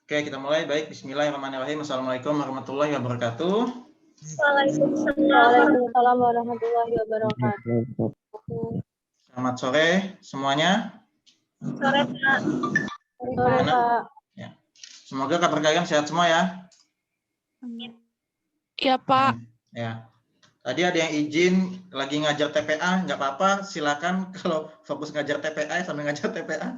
Oke, kita mulai. Baik, bismillahirrahmanirrahim. Assalamualaikum warahmatullahi wabarakatuh. Waalaikumsalam warahmatullahi wabarakatuh. Selamat sore semuanya. Sore, Pak. Sore, Pak. Ya. Semoga kabar kalian sehat semua ya. Iya, Pak. Ya. Tadi ada yang izin lagi ngajar TPA, nggak apa-apa. Silakan kalau fokus ngajar TPA sambil ngajar TPA.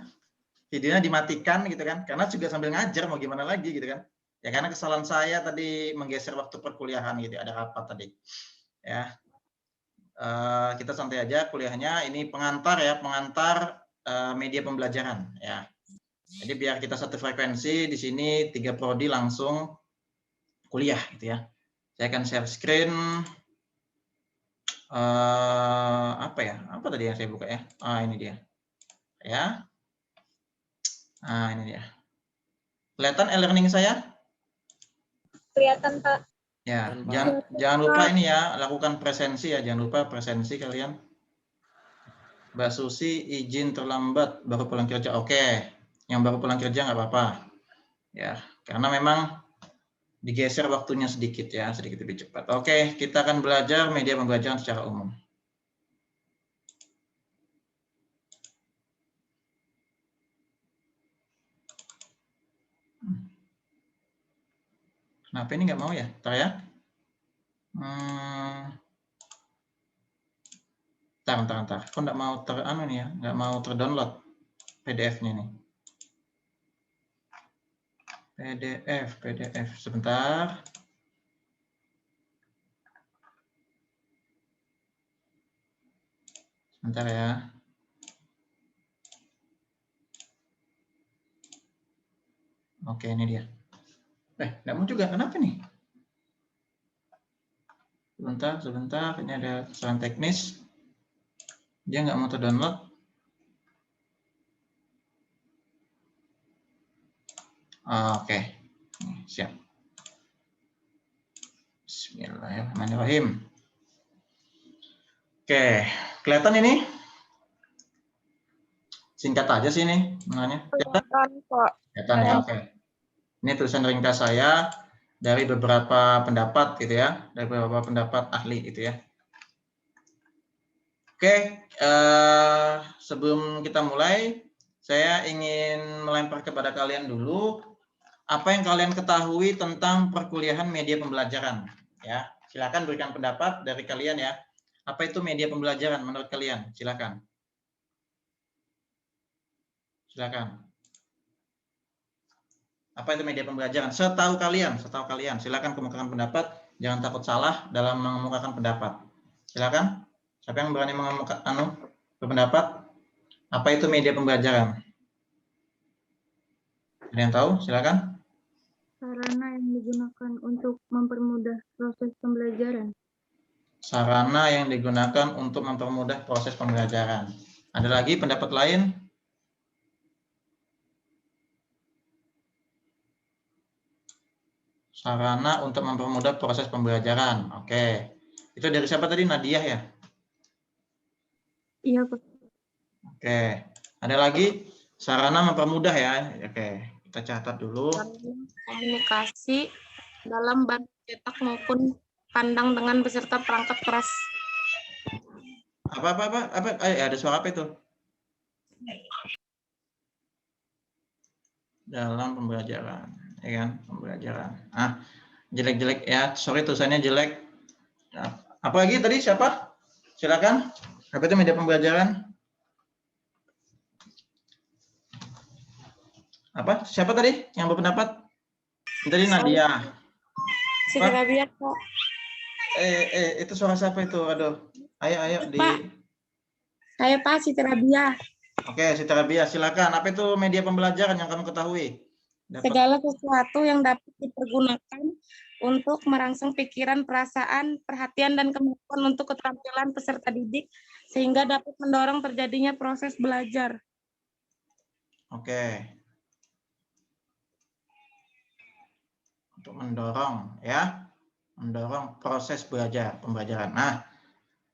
Videonya dimatikan gitu kan, karena juga sambil ngajar mau gimana lagi gitu kan. Ya karena kesalahan saya tadi menggeser waktu perkuliahan gitu, ada rapat tadi. Ya. Kita santai aja kuliahnya. Ini pengantar ya, pengantar media pembelajaran ya. Jadi biar kita satu frekuensi di sini 3 prodi langsung kuliah gitu ya. Saya akan share screen. Apa ya? Apa tadi yang saya buka ya? Ini dia. Ya. Ini dia. Kelihatan e-learning saya? Kelihatan, Pak. Ya, jangan lupa ini ya, lakukan presensi ya, jangan lupa presensi kalian. Mbak Susi izin terlambat baru pulang kerja. Oke, yang baru pulang kerja nggak apa-apa. Ya, karena memang digeser waktunya sedikit ya, sedikit lebih cepat. Oke, kita akan belajar media pembelajaran secara umum. Kenapa ini nggak mau ya? Ntar ya. Ntar. Kok nggak mau nih ya? Nggak mau terdownload PDF-nya nih. PDF. Sebentar. Sebentar ya. Oke, ini dia. Nggak mau juga. Kenapa nih? Sebentar. Ini ada kesalahan teknis. Dia nggak mau terdownload. Oke. Siap. Bismillahirrahmanirrahim. Oke, kelihatan ini? Singkat aja sih ini sebenarnya. Kelihatan ya, oke. Ini tulisan ringkas saya dari beberapa pendapat gitu ya, dari beberapa pendapat ahli gitu ya. Oke, sebelum kita mulai, saya ingin melempar kepada kalian dulu apa yang kalian ketahui tentang perkuliahan media pembelajaran. Ya, silakan berikan pendapat dari kalian ya. Apa itu media pembelajaran menurut kalian? Silakan. Apa itu media pembelajaran? Setahu kalian. Silakan kemukakan pendapat. Jangan takut salah dalam mengemukakan pendapat. Silakan. Siapa yang berani mengemukakan berpendapat? Apa itu media pembelajaran? Ada yang tahu? Silakan. Sarana yang digunakan untuk mempermudah proses pembelajaran. Sarana yang digunakan untuk mempermudah proses pembelajaran. Ada lagi pendapat lain? Sarana untuk mempermudah proses pembelajaran. Oke. Itu dari siapa tadi? Nadia ya? Iya, Pak. Oke. Ada lagi? Sarana mempermudah ya. Oke. Kita catat dulu. Komunikasi dalam bantu cetak maupun pandang dengan beserta perangkat keras. Apa? Ada suara apa itu? Dalam pembelajaran, ya kan? Pembelajaran. Jelek-jelek ya. Sorry tulisannya jelek. Apa lagi tadi? Siapa? Silakan. Apa itu media pembelajaran? Apa? Siapa tadi yang berpendapat? Tadi Nadia. Siti Rabia, Pak. Itu suara siapa itu? Aduh. Ayo di. Pak. Saya Pak Siti Rabia. Oke, Siti Rabia, silakan. Apa itu media pembelajaran yang kamu ketahui? Segala sesuatu yang dapat dipergunakan untuk merangsang pikiran, perasaan, perhatian, dan kemampuan untuk keterampilan peserta didik sehingga dapat mendorong terjadinya proses belajar. Oke. Untuk mendorong ya, mendorong proses pembelajaran. Nah,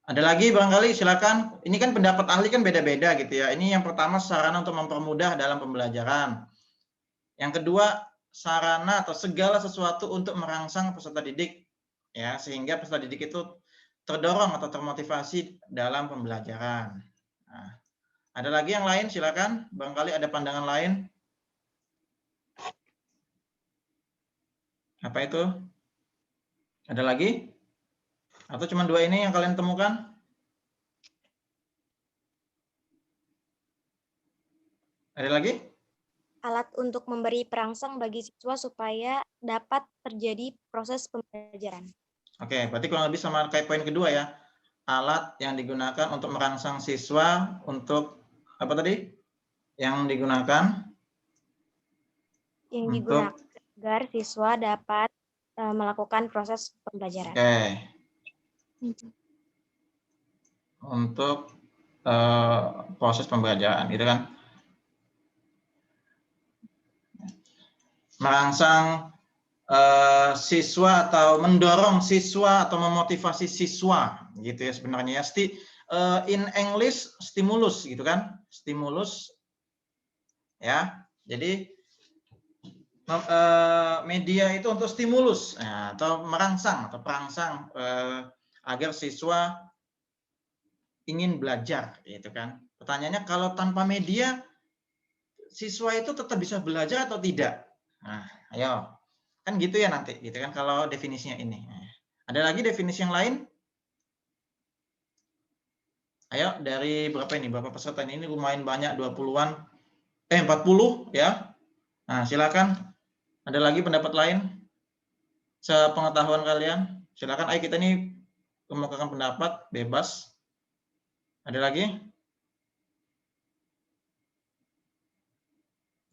ada lagi barangkali silakan. Ini kan pendapat ahli kan beda-beda gitu ya. Ini yang pertama sarana untuk mempermudah dalam pembelajaran. Yang kedua sarana atau segala sesuatu untuk merangsang peserta didik, ya, sehingga peserta didik itu terdorong atau termotivasi dalam pembelajaran. Nah, ada lagi yang lain, silakan. Barangkali ada pandangan lain. Apa itu? Ada lagi? Atau cuma dua ini yang kalian temukan? Ada lagi? Alat untuk memberi perangsang bagi siswa supaya dapat terjadi proses pembelajaran. Oke, berarti kurang lebih sama kayak poin kedua ya. Alat yang digunakan untuk merangsang siswa untuk apa tadi? Yang digunakan Yang untuk digunakan agar siswa dapat melakukan proses pembelajaran. oke. Untuk proses pembelajaran, gitu kan? Merangsang siswa atau mendorong siswa atau memotivasi siswa, gitu ya sebenarnya ya. In English stimulus, gitu kan? Stimulus, ya. Jadi media itu untuk stimulus, ya, atau merangsang atau perangsang agar siswa ingin belajar, gitu kan? Pertanyaannya, kalau tanpa media, siswa itu tetap bisa belajar atau tidak? Nah, ayo, kan gitu ya nanti, gitu kan? Kalau definisinya ini, ada lagi definisi yang lain? Ayo, dari berapa ini? Berapa peserta ini? Ini lumayan banyak, 20-an, 40 ya. Nah, silakan. Ada lagi pendapat lain? Sepengetahuan kalian, silakan. Ayo kita ini kemukakan pendapat, bebas. Ada lagi?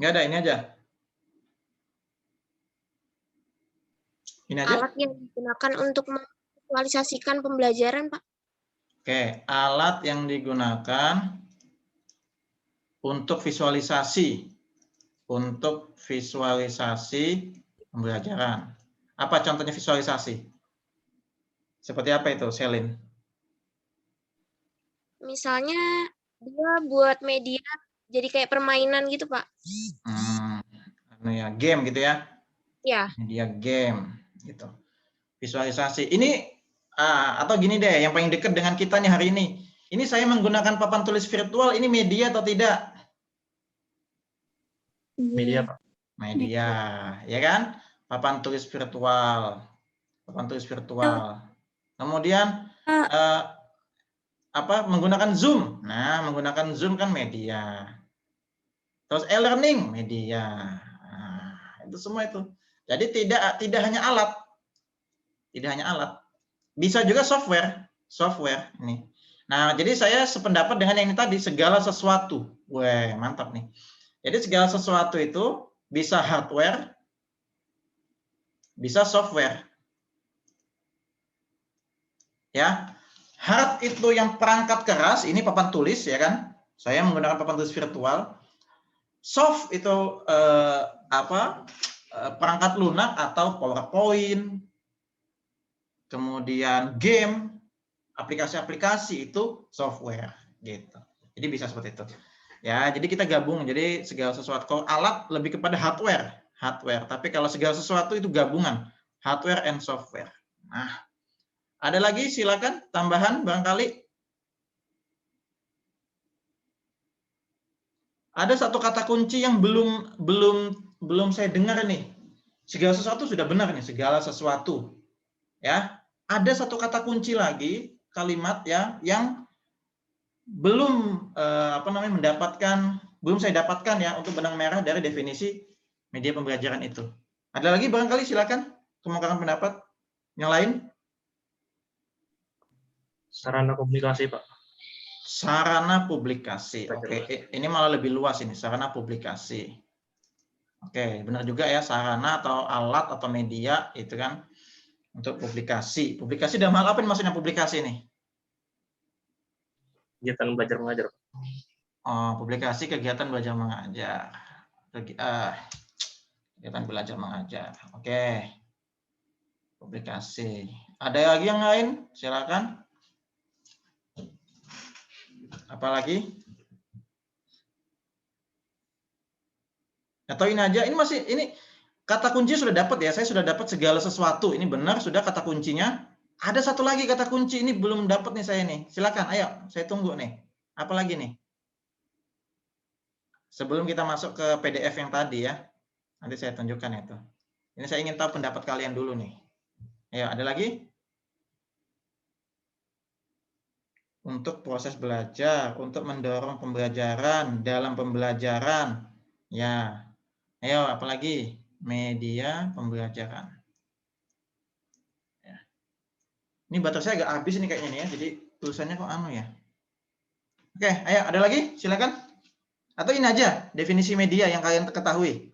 Nggak ada, ini aja. Ini aja. Alat yang digunakan untuk memvisualisasikan pembelajaran, Pak. Oke, alat yang digunakan untuk visualisasi. Untuk visualisasi pembelajaran. Apa contohnya visualisasi? Seperti apa itu, Selin? Misalnya dia buat media jadi kayak permainan gitu, Pak. Ya, game gitu ya? Ya. Media game gitu. Visualisasi. Ini atau gini deh, yang paling dekat dengan kita nih hari ini. Ini saya menggunakan papan tulis virtual, ini media atau tidak? Media, Pak. Media, ya kan? Papan tulis virtual. Papan tulis virtual. Kemudian menggunakan Zoom. Nah, menggunakan Zoom kan media. Terus e-learning media. Nah, itu semua itu. Jadi tidak hanya alat. Tidak hanya alat. Bisa juga software ini. Nah, jadi saya sependapat dengan yang ini tadi, segala sesuatu. Wah, mantap nih. Jadi segala sesuatu itu bisa hardware, bisa software. Ya. Hard itu yang perangkat keras, ini papan tulis ya kan? Saya menggunakan papan tulis virtual. Soft itu perangkat lunak atau PowerPoint. Kemudian game, aplikasi-aplikasi itu software gitu. Jadi bisa seperti itu. Ya, jadi kita gabung. Jadi segala sesuatu. Kalau alat lebih kepada hardware. Tapi kalau segala sesuatu itu gabungan hardware and software. Nah, ada lagi silakan tambahan barangkali. Ada satu kata kunci yang belum saya dengar nih. Segala sesuatu sudah benar nih, segala sesuatu. Ya. Ada satu kata kunci lagi, kalimat ya yang belum belum saya dapatkan ya untuk benang merah dari definisi media pembelajaran itu. Ada lagi barangkali silakan kemukakan pendapat yang lain. Sarana komunikasi, Pak. Sarana publikasi. Oke, ini malah lebih luas ini, sarana publikasi. Oke, benar juga ya, sarana atau alat atau media itu kan untuk publikasi. Publikasi dalam hal apa ini maksudnya publikasi nih? Kegiatan belajar mengajar. Oh, publikasi kegiatan belajar mengajar. Kegiatan belajar mengajar. Oke. Publikasi. Ada lagi yang lain? Silakan. Apalagi? Atau ini aja. Ini Kata kunci sudah dapat ya, saya sudah dapat segala sesuatu. Ini benar, sudah kata kuncinya. Ada satu lagi kata kunci, ini belum dapat nih saya nih. Silakan, ayo, saya tunggu nih. Apa lagi nih? Sebelum kita masuk ke PDF yang tadi ya, nanti saya tunjukkan itu. Ini saya ingin tahu pendapat kalian dulu nih. Ayo, ada lagi? Untuk proses belajar, untuk mendorong pembelajaran, dalam pembelajaran. Ya, ayo apalagi? Media pembelajaran. Ya. Ini baterai saya agak habis ini kayaknya nih ya, jadi tulisannya kok anu ya. Oke, ayo ada lagi? Silakan. Atau ini aja definisi media yang kalian ketahui.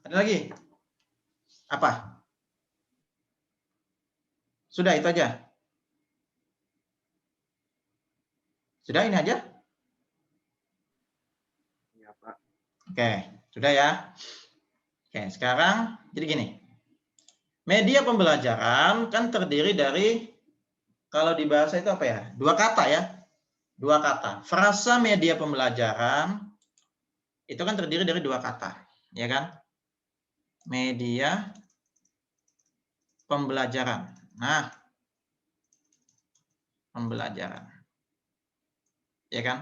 Ada lagi? Apa? Sudah itu aja. Sudah ini aja? Ya, Pak. Oke, sudah ya. Oke, sekarang jadi gini. Media pembelajaran kan terdiri dari, kalau di bahasa itu apa ya? Dua kata ya. Dua kata. Frasa media pembelajaran itu kan terdiri dari dua kata, ya kan? Media pembelajaran. Nah, pembelajaran. Ya kan?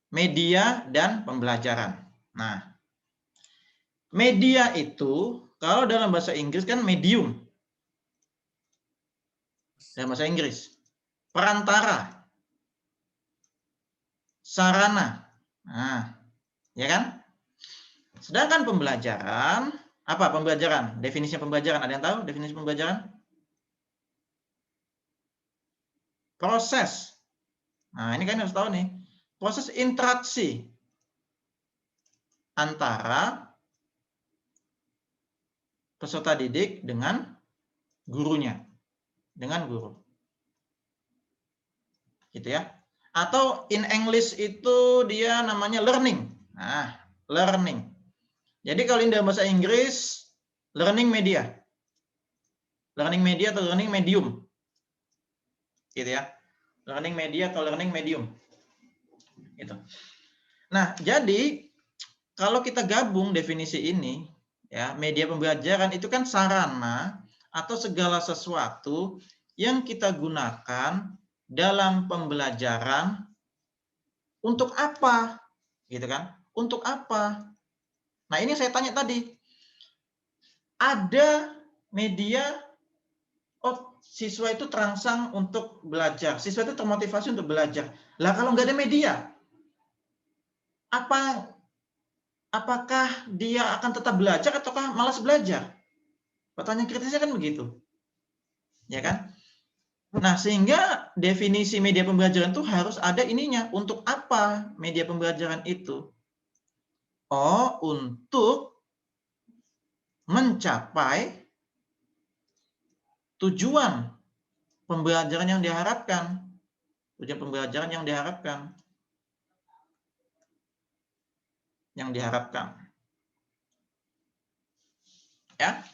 Media dan pembelajaran. Nah, media itu kalau dalam bahasa Inggris kan medium. Dalam bahasa Inggris. Perantara. Sarana. Nah, ya kan? Sedangkan pembelajaran, apa pembelajaran? Definisi pembelajaran, ada yang tahu definisi pembelajaran? Proses. Nah, ini kan harus tahu nih. Proses interaksi antara peserta didik dengan gurunya. Dengan guru. Gitu ya. Atau in English itu dia namanya learning. Nah, learning. Jadi kalau dalam bahasa Inggris, learning media. Learning media atau learning medium. Gitu ya. Learning media atau learning medium. Gitu. Nah, jadi kalau kita gabung definisi ini, ya, media pembelajaran itu kan sarana atau segala sesuatu yang kita gunakan dalam pembelajaran untuk apa? Gitu kan? Untuk apa? Nah, ini saya tanya tadi. Ada media, oh, siswa itu terangsang untuk belajar. Siswa itu termotivasi untuk belajar. Lah, kalau nggak ada media, apakah dia akan tetap belajar ataukah malas belajar? Pertanyaan kritisnya kan begitu. Ya kan? Nah, sehingga definisi media pembelajaran itu harus ada ininya. Untuk apa media pembelajaran itu? Oh, untuk mencapai tujuan pembelajaran yang diharapkan. Tujuan pembelajaran yang diharapkan. Yang diharapkan. Ya.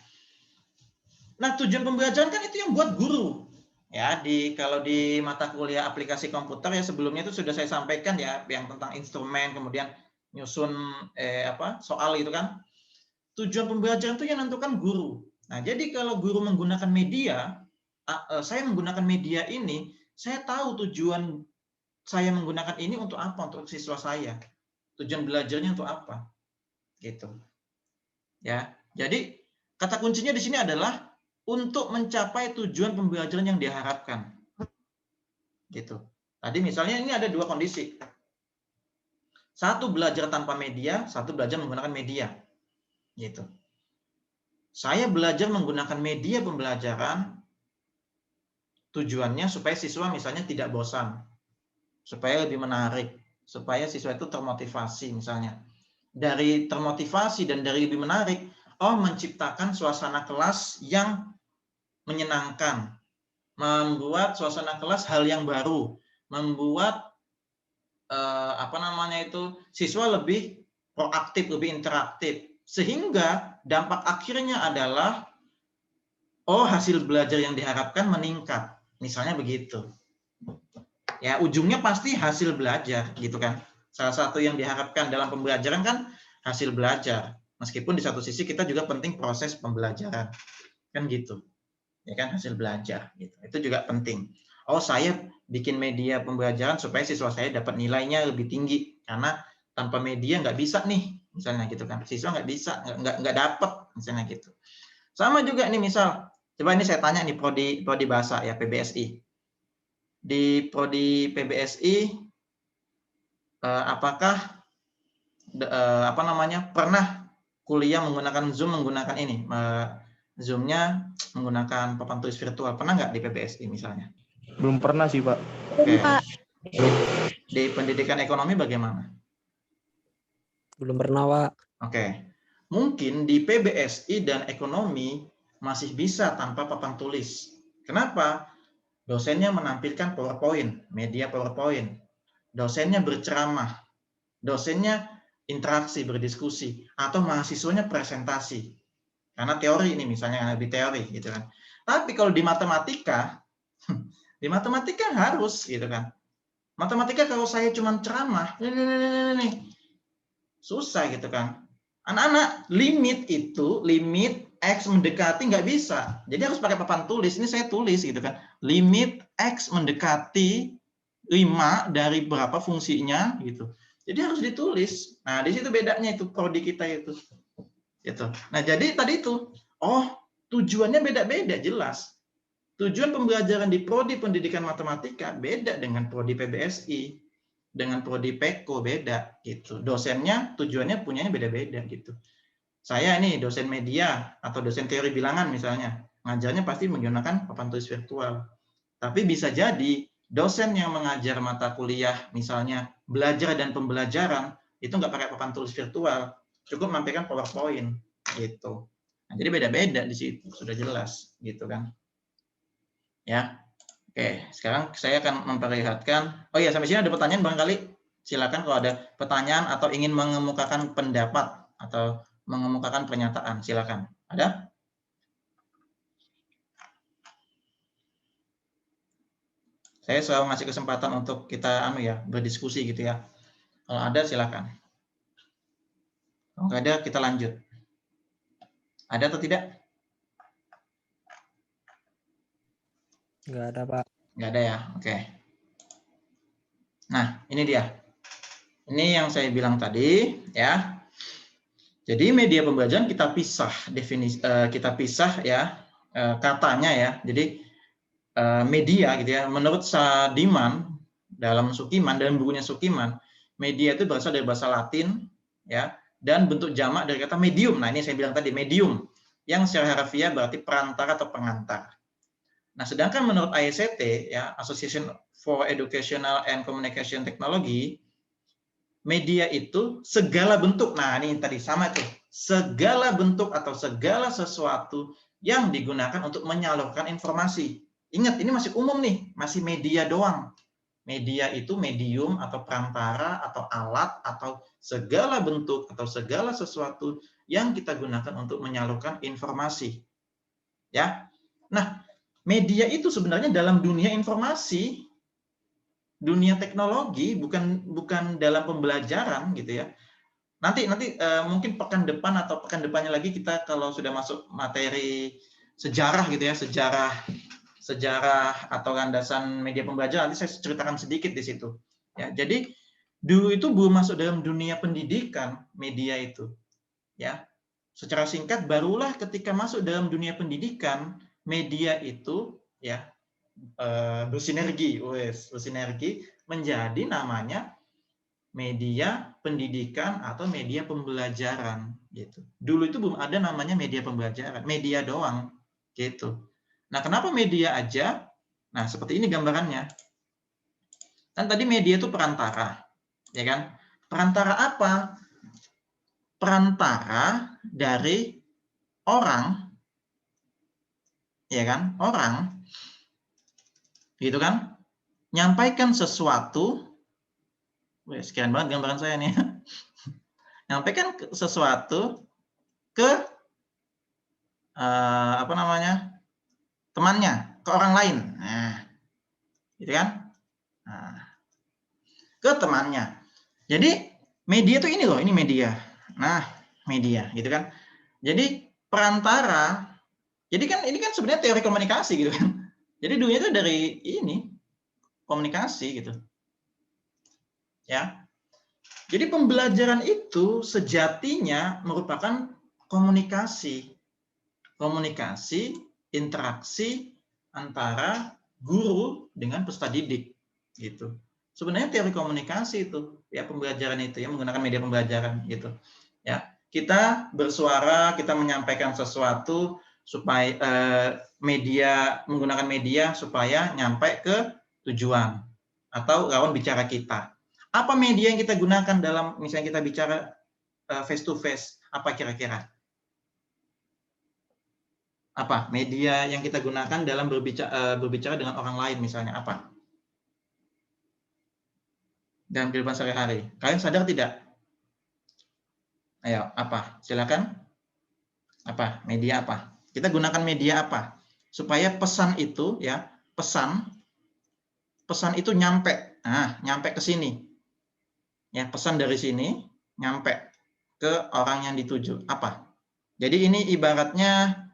Nah, tujuan pembelajaran kan itu yang buat guru. Ya, kalau di mata kuliah aplikasi komputer ya sebelumnya itu sudah saya sampaikan ya, yang tentang instrumen, kemudian nyusun soal itu kan. Tujuan pembelajaran itu yang menentukan guru. Nah, jadi kalau guru menggunakan media, saya menggunakan media ini, saya tahu tujuan saya menggunakan ini untuk apa, untuk siswa saya. Tujuan belajarnya untuk apa. Gitu. Ya. Jadi kata kuncinya di sini adalah untuk mencapai tujuan pembelajaran yang diharapkan. Gitu. Tadi misalnya ini ada dua kondisi. Satu belajar tanpa media, satu belajar menggunakan media. Gitu. Saya belajar menggunakan media pembelajaran tujuannya supaya siswa misalnya tidak bosan, supaya lebih menarik, supaya siswa itu termotivasi misalnya. Dari termotivasi dan dari lebih menarik, menciptakan suasana kelas yang menyenangkan, membuat suasana kelas hal yang baru, membuat siswa lebih proaktif, lebih interaktif. Sehingga dampak akhirnya adalah hasil belajar yang diharapkan meningkat. Misalnya begitu. Ya, ujungnya pasti hasil belajar gitu kan. Salah satu yang diharapkan dalam pembelajaran kan hasil belajar. Meskipun di satu sisi kita juga penting proses pembelajaran. Kan gitu. Ya kan, hasil belajar gitu. Itu juga penting. Oh, saya bikin media pembelajaran supaya siswa saya dapat nilainya lebih tinggi, karena tanpa media nggak bisa nih, misalnya gitu kan. Siswa nggak bisa, nggak dapat, misalnya gitu. Sama juga nih, misal, coba ini saya tanya nih, prodi bahasa ya, PBSI. Di prodi PBSI, apakah pernah kuliah menggunakan Zoom, menggunakan ini, Zoom-nya menggunakan papan tulis virtual, pernah nggak di PBSI misalnya? Belum pernah sih, Pak. Oke. Di pendidikan ekonomi bagaimana? Belum pernah, Pak. Oke. Mungkin di PBSI dan ekonomi masih bisa tanpa papan tulis. Kenapa? Dosennya menampilkan PowerPoint, media PowerPoint. Dosennya berceramah. Dosennya interaksi, berdiskusi. Atau mahasiswanya presentasi. Karena teori ini misalnya, lebih teori gitu kan. Tapi kalau di matematika, di matematika harus gitu kan. Matematika kalau saya cuma ceramah, susah gitu kan. Anak-anak, limit X mendekati nggak bisa. Jadi harus pakai papan tulis. Ini saya tulis gitu kan. Limit X mendekati 5 dari berapa fungsinya gitu. Jadi harus ditulis. Nah, di situ bedanya itu prodi kita itu. Gitu. Nah, jadi tadi itu, tujuannya beda-beda jelas. Tujuan pembelajaran di prodi pendidikan matematika beda dengan prodi PBSI, dengan prodi PEKO beda gitu. Dosennya tujuannya punyanya beda-beda gitu. Saya ini dosen media atau dosen teori bilangan misalnya, ngajarnya pasti menggunakan papan tulis virtual. Tapi bisa jadi dosen yang mengajar mata kuliah misalnya belajar dan pembelajaran itu nggak pakai papan tulis virtual, cukup menampilkan PowerPoint gitu. Nah, jadi beda-beda di situ, sudah jelas gitu kan. Ya. Oke, sekarang saya akan memperlihatkan. Oh iya, sampai sini ada pertanyaan barangkali? Silakan kalau ada pertanyaan atau ingin mengemukakan pendapat atau mengemukakan pernyataan, silakan. Ada? Saya selalu ngasih kesempatan untuk kita berdiskusi gitu ya. Kalau ada silakan. Kalau nggak ada kita lanjut. Ada atau tidak? Nggak ada, Pak. Nggak ada ya, oke. Nah, ini dia. Ini yang saya bilang tadi, ya. Jadi media pembelajaran kita pisah katanya ya. Jadi media gitu ya. Menurut Sadiman dalam bukunya Sukiman, media itu berasal dari bahasa Latin ya, dan bentuk jamak dari kata medium. Nah, ini saya bilang tadi medium, yang secara harfiah berarti perantara atau pengantar. Nah, sedangkan menurut AECT ya, Association for Educational and Communication Technology, media itu segala bentuk. Nah, ini tadi sama tuh. Segala bentuk atau segala sesuatu yang digunakan untuk menyalurkan informasi. Ingat, ini masih umum nih, masih media doang. Media itu medium atau perantara atau alat atau segala bentuk atau segala sesuatu yang kita gunakan untuk menyalurkan informasi. Ya. Nah, media itu sebenarnya dalam dunia informasi, dunia teknologi, bukan dalam pembelajaran gitu ya. Nanti mungkin pekan depan atau pekan depannya lagi kita kalau sudah masuk materi sejarah gitu ya, sejarah atau landasan media pembelajaran, nanti saya ceritakan sedikit di situ. Ya, jadi dulu itu belum masuk dalam dunia pendidikan media itu. Ya, secara singkat barulah ketika masuk dalam dunia pendidikan media itu ya bersinergi menjadi namanya media pendidikan atau media pembelajaran gitu. Dulu itu belum ada namanya media pembelajaran, media doang gitu. Nah, kenapa media aja? Nah, seperti ini gambarannya. Kan tadi media itu perantara, ya kan? Perantara apa? Perantara dari orang, ya kan? Orang, gitu kan? Nyampaikan sesuatu. Sekian banget gambaran saya nih. Nyampaikan sesuatu ke temannya, ke orang lain. Nah, gitu kan? Nah, ke temannya. Jadi media tuh ini loh, ini media. Nah, media gitu kan. Jadi perantara, jadi kan ini kan sebenarnya teori komunikasi gitu kan. Jadi dulunya itu dari ini komunikasi gitu. Ya. Jadi pembelajaran itu sejatinya merupakan komunikasi. Komunikasi, interaksi antara guru dengan peserta didik gitu. Sebenarnya teori komunikasi itu ya pembelajaran itu ya menggunakan media pembelajaran gitu. Ya, kita bersuara, kita menyampaikan sesuatu supaya media menggunakan media supaya nyampe ke tujuan atau lawan bicara kita. Apa media yang kita gunakan dalam misalnya kita bicara face to face? Apa kira-kira? Apa media yang kita gunakan dalam berbicara dengan orang lain misalnya apa? Dalam kehidupan sehari-hari. Kalian sadar tidak? Ayo, apa? Silakan. Apa? Media apa? Kita gunakan media apa? Supaya pesan itu ya, pesan itu nyampe. Nah, nyampe ke sini. Ya, pesan dari sini nyampe ke orang yang dituju. Apa? Jadi ini ibaratnya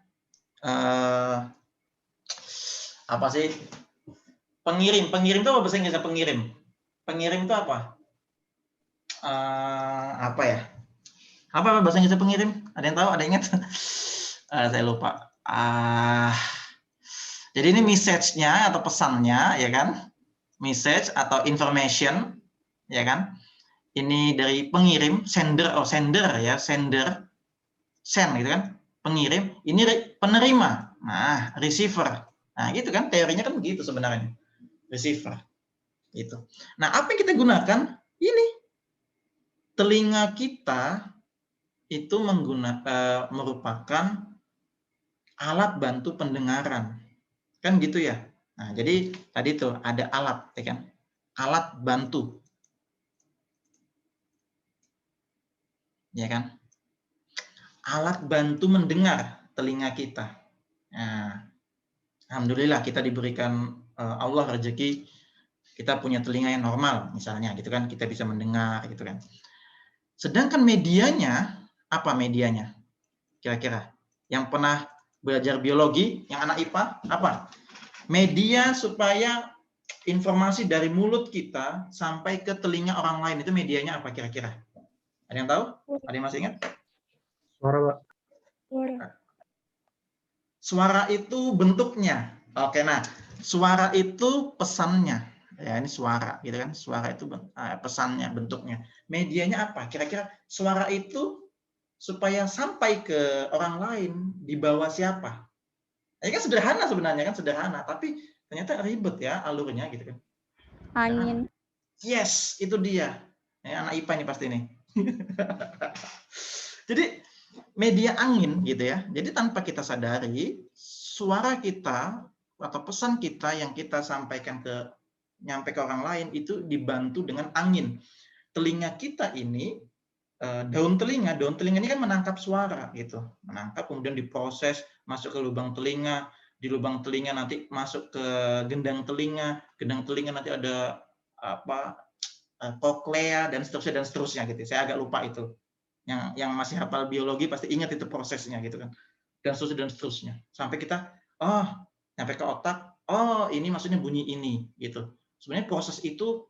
apa sih? Pengirim itu apa bahasa Inggrisnya pengirim? Pengirim itu apa? Apa ya? Apa bahasa Inggrisnya pengirim? Ada yang tahu? Ada yang ingat? Saya lupa. Jadi ini message-nya atau pesannya, ya kan? Message atau information, ya kan? Ini dari pengirim, sender ya, sender, send gitu kan? Pengirim. Ini penerima. Nah, receiver. Nah, gitu kan? Teorinya kan begitu sebenarnya. Receiver. Gitu. Nah, apa yang kita gunakan? Ini telinga kita itu merupakan alat bantu pendengaran. Kan gitu ya. Nah, jadi tadi tuh ada alat, ya kan? Alat bantu. Ya kan? Alat bantu mendengar telinga kita. Nah, alhamdulillah kita diberikan Allah rezeki kita punya telinga yang normal misalnya gitu kan, kita bisa mendengar gitu kan. Sedangkan medianya apa medianya? Kira-kira yang pernah belajar biologi, yang anak IPA apa? Media supaya informasi dari mulut kita sampai ke telinga orang lain itu medianya apa kira-kira? Ada yang tahu? Ada yang masih ingat? Suara, Pak. Suara itu bentuknya. Oke, nah suara itu pesannya. Ya ini suara, gitu kan? Suara itu pesannya, bentuknya. Medianya apa? Kira-kira suara itu supaya sampai ke orang lain dibawa siapa? Ini kan sederhana sebenarnya kan sederhana, tapi ternyata ribet ya alurnya gitu kan. Angin. Yes, itu dia. Ya, anak IPA ini pasti nih. Jadi media angin gitu ya. Jadi tanpa kita sadari suara kita atau pesan kita yang kita sampaikan nyampe ke orang lain itu dibantu dengan angin. Telinga kita ini daun telinga ini kan menangkap suara gitu, menangkap kemudian diproses masuk ke lubang telinga, di lubang telinga nanti masuk ke gendang telinga nanti ada apa koklea dan seterusnya gitu. Saya agak lupa itu. Yang masih hafal biologi pasti ingat itu prosesnya gitu kan. Dan seterusnya. Sampai kita nyampe ke otak, ini maksudnya bunyi ini gitu. Sebenarnya proses itu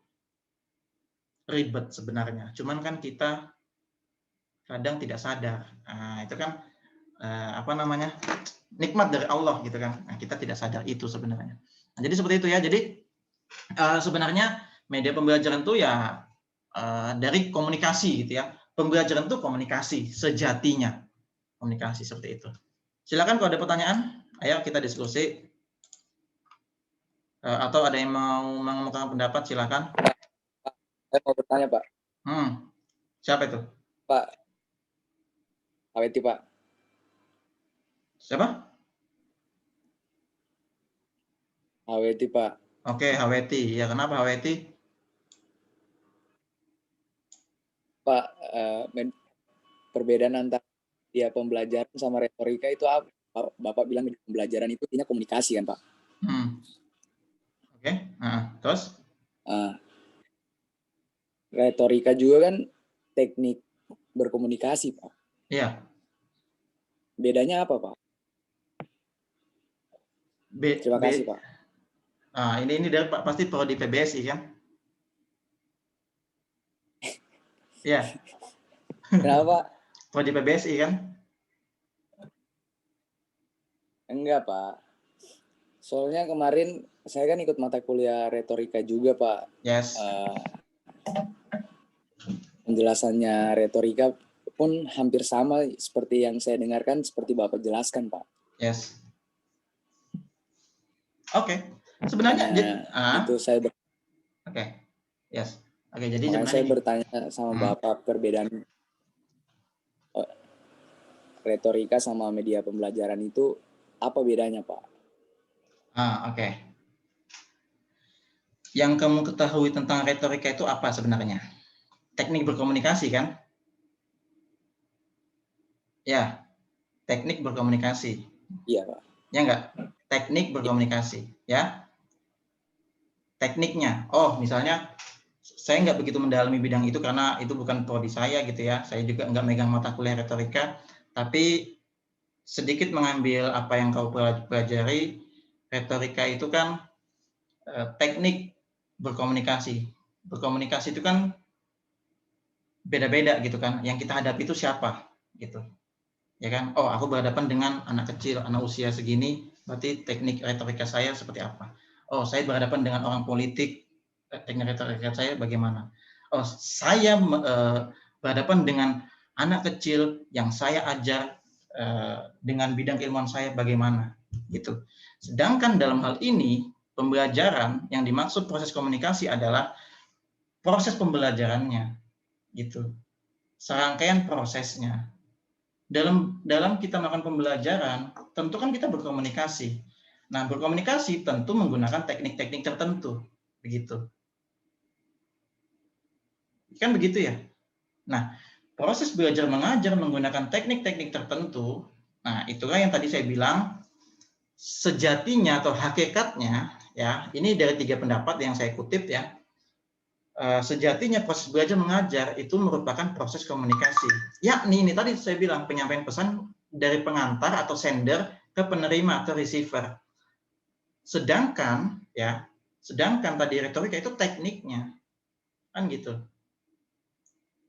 ribet sebenarnya. Cuman kan kita kadang tidak sadar. Nah, itu kan apa namanya? Nikmat dari Allah gitu kan. Nah, kita tidak sadar itu sebenarnya. Nah, jadi seperti itu ya. Jadi sebenarnya media pembelajaran itu ya dari komunikasi gitu ya. Pembelajaran itu komunikasi sejatinya. Komunikasi seperti itu. Silakan kalau ada pertanyaan, ayo kita diskusi. Atau ada yang mau mengemukakan pendapat, silakan. Saya mau bertanya, Pak. Siapa itu? Pak. Haweti, Pak. Siapa? Haweti, Pak. Oke, Haweti. Ya, kenapa Haweti? Pak, perbedaan antara dia pembelajaran sama retorika itu apa? Bapak bilang pembelajaran itu intinya komunikasi kan, Pak? Oke, terus? retorika juga kan teknik berkomunikasi, Pak. Iya. Bedanya apa, Pak? Terima kasih, Pak. Nah, ini dari Pak pasti prodi PBSI kan? Iya. Kenapa? Prodi PBSI kan? Enggak, Pak. Soalnya kemarin saya kan ikut mata kuliah retorika juga, Pak. Yes. Penjelasannya retorika pun hampir sama seperti yang saya dengarkan, seperti Bapak jelaskan, Pak. Yes. Oke. Sebenarnya itu saya Oke. Yes. Oke, jadi makanya saya sebenarnya bertanya sama Bapak perbedaan retorika sama media pembelajaran itu apa bedanya, Pak? Oke. Yang kamu ketahui tentang retorika itu apa sebenarnya? Teknik berkomunikasi kan? Ya, teknik berkomunikasi. Iya, Pak. Ya enggak? Teknik berkomunikasi, ya. Tekniknya, misalnya saya nggak begitu mendalami bidang itu karena itu bukan prodi saya gitu ya. Saya juga nggak megang mata kuliah retorika, tapi sedikit mengambil apa yang kau pelajari. Retorika itu kan teknik berkomunikasi. Berkomunikasi itu kan beda-beda gitu kan. Yang kita hadapi itu siapa gitu. Ya kan? Aku berhadapan dengan anak kecil, anak usia segini, berarti teknik retorika saya seperti apa? Saya berhadapan dengan orang politik, teknik retorika saya bagaimana? Saya berhadapan dengan anak kecil yang saya ajar dengan bidang keilmuan saya bagaimana gitu. Sedangkan dalam hal ini pembelajaran yang dimaksud proses komunikasi adalah proses pembelajarannya gitu. Serangkaian prosesnya. Dalam kita melakukan pembelajaran, tentu kan kita berkomunikasi. Nah, berkomunikasi tentu menggunakan teknik-teknik tertentu, begitu. Kan begitu ya? Nah, proses belajar mengajar menggunakan teknik-teknik tertentu, nah itulah yang tadi saya bilang, sejatinya atau hakikatnya, ya, ini dari 3 pendapat yang saya kutip ya, sejatinya proses belajar mengajar itu merupakan proses komunikasi. Yakni ini tadi saya bilang penyampaian pesan dari pengantar atau sender ke penerima atau receiver. Sedangkan tadi retorika itu tekniknya. Kan gitu.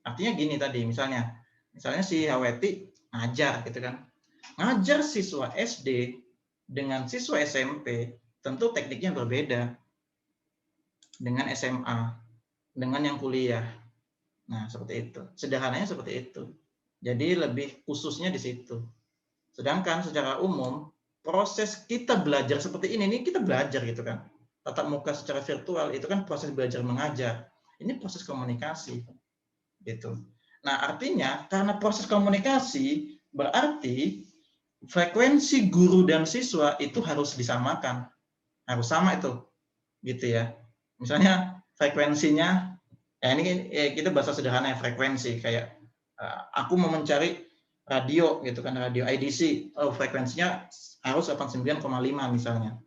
Artinya gini tadi, misalnya si Haweti ngajar gitu kan. Ngajar siswa SD dengan siswa SMP tentu tekniknya berbeda dengan SMA, dengan yang kuliah. Nah, seperti itu. Sederhananya seperti itu. Jadi lebih khususnya di situ. Sedangkan secara umum, proses kita belajar seperti ini kita belajar gitu kan. Tatap muka secara virtual itu kan proses belajar mengajar. Ini proses komunikasi. Gitu. Nah, artinya karena proses komunikasi berarti frekuensi guru dan siswa itu harus disamakan. Harus sama itu. Gitu ya. Misalnya frekuensinya ini kita bahasa sederhana ya, frekuensi kayak aku mau mencari radio gitu kan, radio IDC, frekuensinya harus 89,5 misalnya.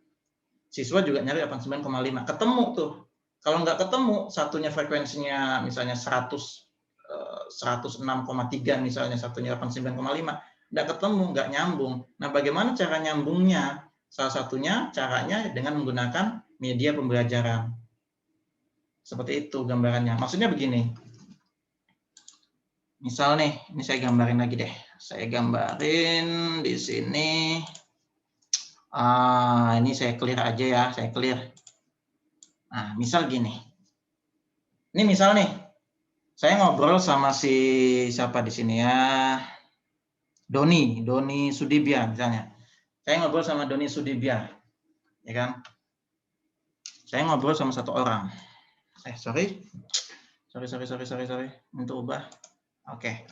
Siswa juga nyari 89,5, ketemu tuh. Kalau nggak ketemu, satunya frekuensinya misalnya 106,3 misalnya, satunya 89,5, nggak ketemu, nggak nyambung. Nah, bagaimana cara nyambungnya? Salah satunya caranya dengan menggunakan media pembelajaran. Seperti itu gambarannya. Maksudnya begini. Misal nih, ini saya gambarin lagi deh. Saya gambarin di sini. Ini saya clear aja ya, saya clear. Nah, misal gini. Ini misal nih, saya ngobrol sama siapa di sini ya? Doni Sudibya misalnya. Saya ngobrol sama Doni Sudibya, ya kan? Saya ngobrol sama satu orang. Sorry. Untuk ubah. Oke.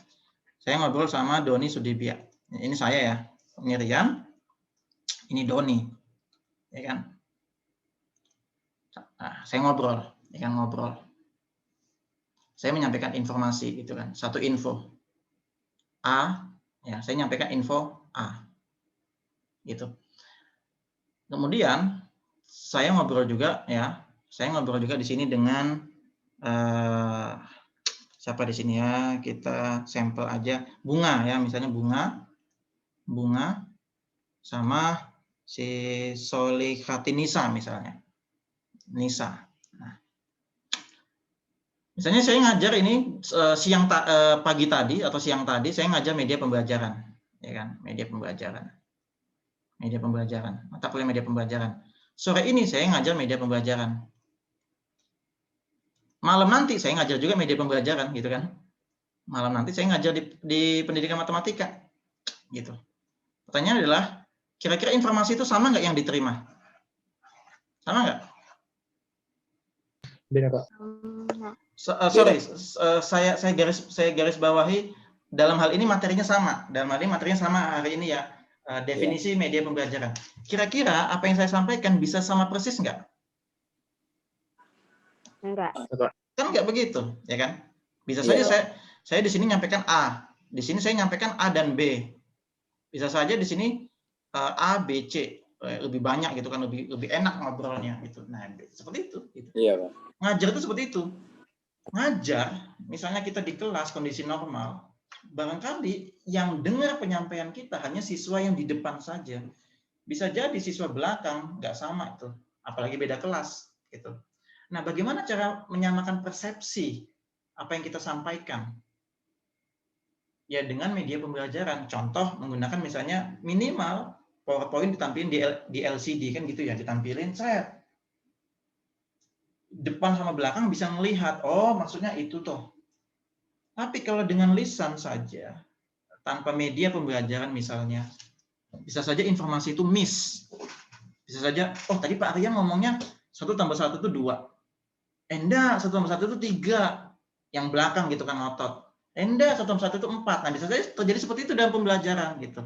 Saya ngobrol sama Doni Sudibya. Ini saya ya. Ini Rian. Ini Doni. Ya kan? Nah, saya ngobrol. Ya kan, ngobrol. Saya menyampaikan informasi gitu kan. Satu info. A. Ya, saya menyampaikan info A. Gitu. Kemudian, saya ngobrol juga ya. Saya ngobrol juga di sini dengan siapa di sini ya? Kita sampel aja bunga ya, misalnya bunga sama si Solihatinisa misalnya. Nisa. Nah, misalnya saya ngajar ini pagi tadi atau siang tadi saya ngajar media pembelajaran, ya kan? Media pembelajaran, mata kuliah media pembelajaran. Sore ini saya ngajar media pembelajaran. Malam nanti saya ngajar juga media pembelajaran, gitu kan? Malam nanti saya ngajar di pendidikan matematika, gitu. Pertanyaannya adalah, kira-kira informasi itu sama nggak yang diterima? Sama nggak? Beda, Pak. Saya garis bawahi dalam hal ini materinya sama. Dalam hal ini materinya sama hari ini ya. Definisi media pembelajaran. Kira-kira apa yang saya sampaikan bisa sama persis nggak? Enggak. Kan nggak begitu, ya kan? Bisa saja saya di sini nyampaikan A, di sini saya nyampaikan A dan B. Bisa saja di sini A, B, C lebih banyak gitu kan, lebih enak ngobrolnya gitu. Nah, seperti itu. Gitu. Iya, Pak. Ngajar itu seperti itu. Ngajar, misalnya kita di kelas kondisi normal, barangkali yang dengar penyampaian kita hanya siswa yang di depan saja. Bisa jadi siswa belakang nggak sama itu, apalagi beda kelas gitu. Nah, bagaimana cara menyamakan persepsi apa yang kita sampaikan? Ya dengan media pembelajaran. Contoh menggunakan misalnya minimal PowerPoint ditampilin di LCD kan gitu ya, ditampilin saya depan sama belakang bisa melihat, oh maksudnya itu toh. Tapi kalau dengan lisan saja, tanpa media pembelajaran misalnya, bisa saja informasi itu miss. Bisa saja, oh tadi Pak Arya ngomongnya 1 tambah 1 itu 2. Enggak, 1 tambah 1 itu 3. Yang belakang gitu kan ngotot. Enggak, 1 tambah 1 itu 4. Nah bisa saja terjadi seperti itu dalam pembelajaran gitu.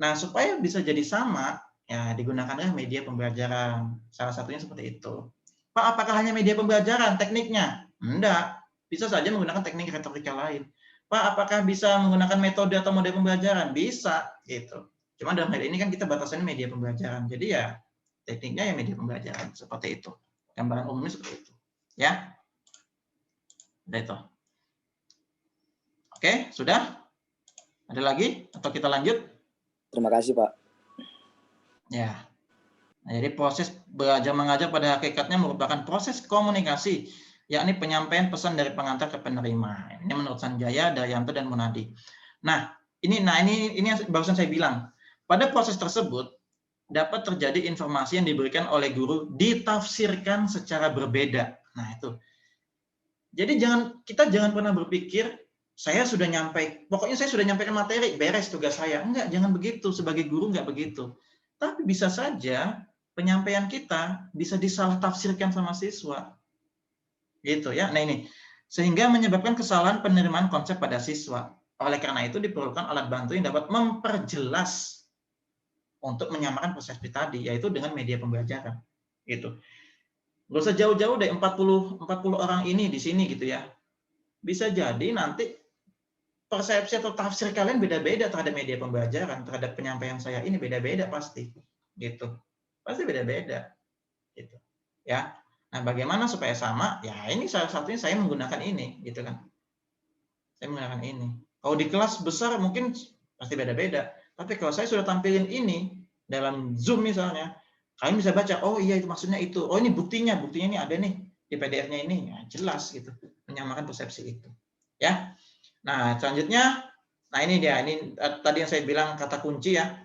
Nah supaya bisa jadi sama, ya digunakanlah media pembelajaran. Salah satunya seperti itu. Pak, apakah hanya media pembelajaran tekniknya? Enggak, bisa saja menggunakan teknik retorika lain. Pak, apakah bisa menggunakan metode atau model pembelajaran? Bisa, gitu. Cuma dalam hal ini kan kita batasannya media pembelajaran. Jadi ya tekniknya ya media pembelajaran seperti itu. Gambaran umumnya seperti itu. Ya, udah itu. Oke, sudah? Ada lagi atau kita lanjut? Terima kasih, Pak. Ya. Nah, jadi proses belajar mengajar pada hakikatnya merupakan proses komunikasi, yakni penyampaian pesan dari pengantar ke penerima. Ini menurut Sanjaya, Daryanto, dan Munadi. Nah, ini yang barusan saya bilang. Pada proses tersebut dapat terjadi informasi yang diberikan oleh guru ditafsirkan secara berbeda. Nah, itu. Jadi kita jangan pernah berpikir pokoknya saya sudah nyampaikan materi, beres tugas saya. Enggak, jangan begitu. Sebagai guru enggak begitu. Tapi bisa saja penyampaian kita bisa disalah tafsirkan sama siswa. Gitu ya. Nah ini, sehingga menyebabkan kesalahan penerimaan konsep pada siswa. Oleh karena itu diperlukan alat bantu yang dapat memperjelas untuk menyamakan persepsi tadi, yaitu dengan media pembelajaran. Gitu. Nggak usah jauh-jauh deh 40 orang ini di sini gitu ya. Bisa jadi nanti persepsi atau tafsir kalian beda-beda terhadap media pembelajaran, terhadap penyampaian saya ini beda-beda pasti. Gitu. Pasti beda-beda. Gitu. Ya. Nah, bagaimana supaya sama? Ya, ini salah satunya saya menggunakan ini, gitu kan. Saya menggunakan ini. Kalau di kelas besar mungkin pasti beda-beda. Tapi kalau saya sudah tampilin ini dalam Zoom misalnya, kalian bisa baca, oh iya itu maksudnya itu. Oh ini buktinya ini ada nih di PDF-nya ini. Ya, jelas gitu. Menyamakan persepsi itu. Ya. Nah, selanjutnya, nah ini dia. Ini tadi yang saya bilang kata kunci ya.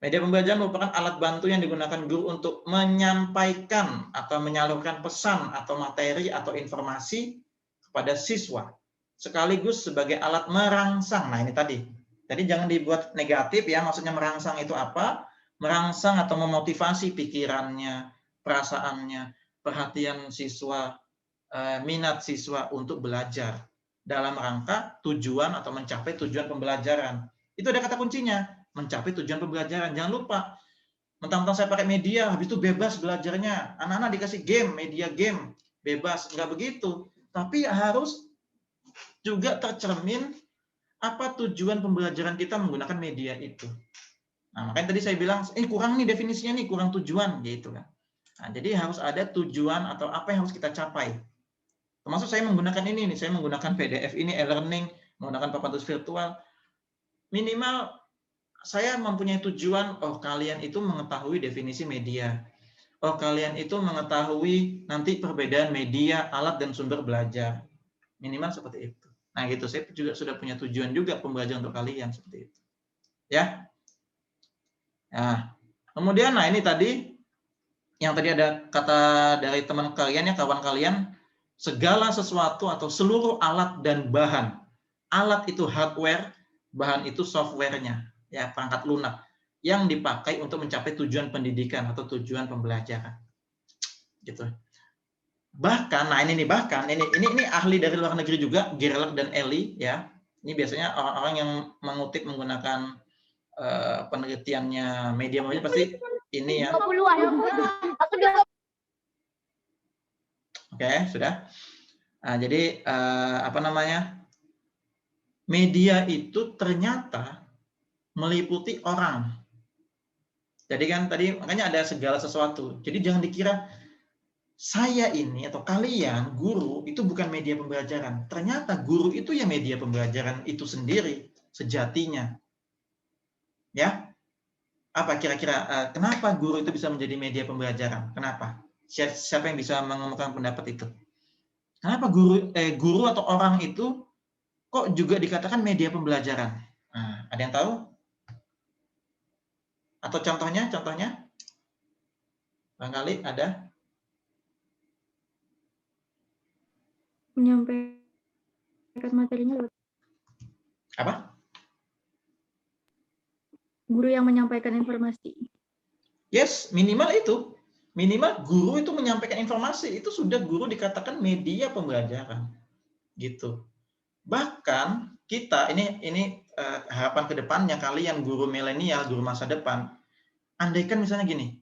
Media pembelajaran merupakan alat bantu yang digunakan guru untuk menyampaikan atau menyalurkan pesan atau materi atau informasi kepada siswa. Sekaligus sebagai alat merangsang. Nah ini tadi. Jadi jangan dibuat negatif ya. Maksudnya merangsang itu apa? Merangsang atau memotivasi pikirannya, perasaannya, perhatian siswa, minat siswa untuk belajar. Dalam rangka tujuan atau mencapai tujuan pembelajaran. Itu ada kata kuncinya. Mencapai tujuan pembelajaran. Jangan lupa, mentang-mentang saya pakai media, habis itu bebas belajarnya. Anak-anak dikasih game, media game, bebas. Enggak begitu. Tapi harus juga tercermin apa tujuan pembelajaran kita menggunakan media itu. Nah, makanya tadi saya bilang, kurang nih definisinya nih, kurang tujuan. Gitu kan. Nah, jadi harus ada tujuan atau apa yang harus kita capai. Termasuk saya menggunakan ini nih, saya menggunakan PDF ini, e-learning, menggunakan papan tulis virtual. Minimal saya mempunyai tujuan, oh kalian itu mengetahui definisi media. Oh kalian itu mengetahui nanti perbedaan media, alat, dan sumber belajar. Minimal seperti itu. Nah gitu, saya juga sudah punya tujuan juga pembelajaran untuk kalian seperti itu. Ya. Nah, kemudian nah ini tadi yang tadi ada kata dari teman kalian ya, kawan kalian, segala sesuatu atau seluruh alat dan bahan. Alat itu hardware, bahan itu software-nya, ya, perangkat lunak yang dipakai untuk mencapai tujuan pendidikan atau tujuan pembelajaran. Gitu. Bahkan, nah ini nih, bahkan ini ahli dari luar negeri juga, Gerlach dan Ellie, ya. Ini biasanya orang-orang yang mengutip menggunakan penelitiannya media pasti ini ya. Oke, sudah. Nah, jadi apa namanya? Media itu ternyata meliputi orang. Jadi kan tadi makanya ada segala sesuatu. Jadi jangan dikira saya ini atau kalian guru itu bukan media pembelajaran. Ternyata guru itu ya media pembelajaran itu sendiri sejatinya. Ya. Apa kira-kira kenapa guru itu bisa menjadi media pembelajaran? Kenapa? Siapa yang bisa mengemukakan pendapat itu? Kenapa guru atau orang itu kok juga dikatakan media pembelajaran? Nah, ada yang tahu? Atau contohnya? Barangkali ada? Menyampaikan materinya lewat Apa? guru yang menyampaikan informasi. Yes, minimal itu. Minimal guru itu menyampaikan informasi, itu sudah guru dikatakan media pembelajaran. Gitu. Bahkan kita ini harapan ke depannya kalian guru milenial, guru masa depan. Andaikan misalnya gini.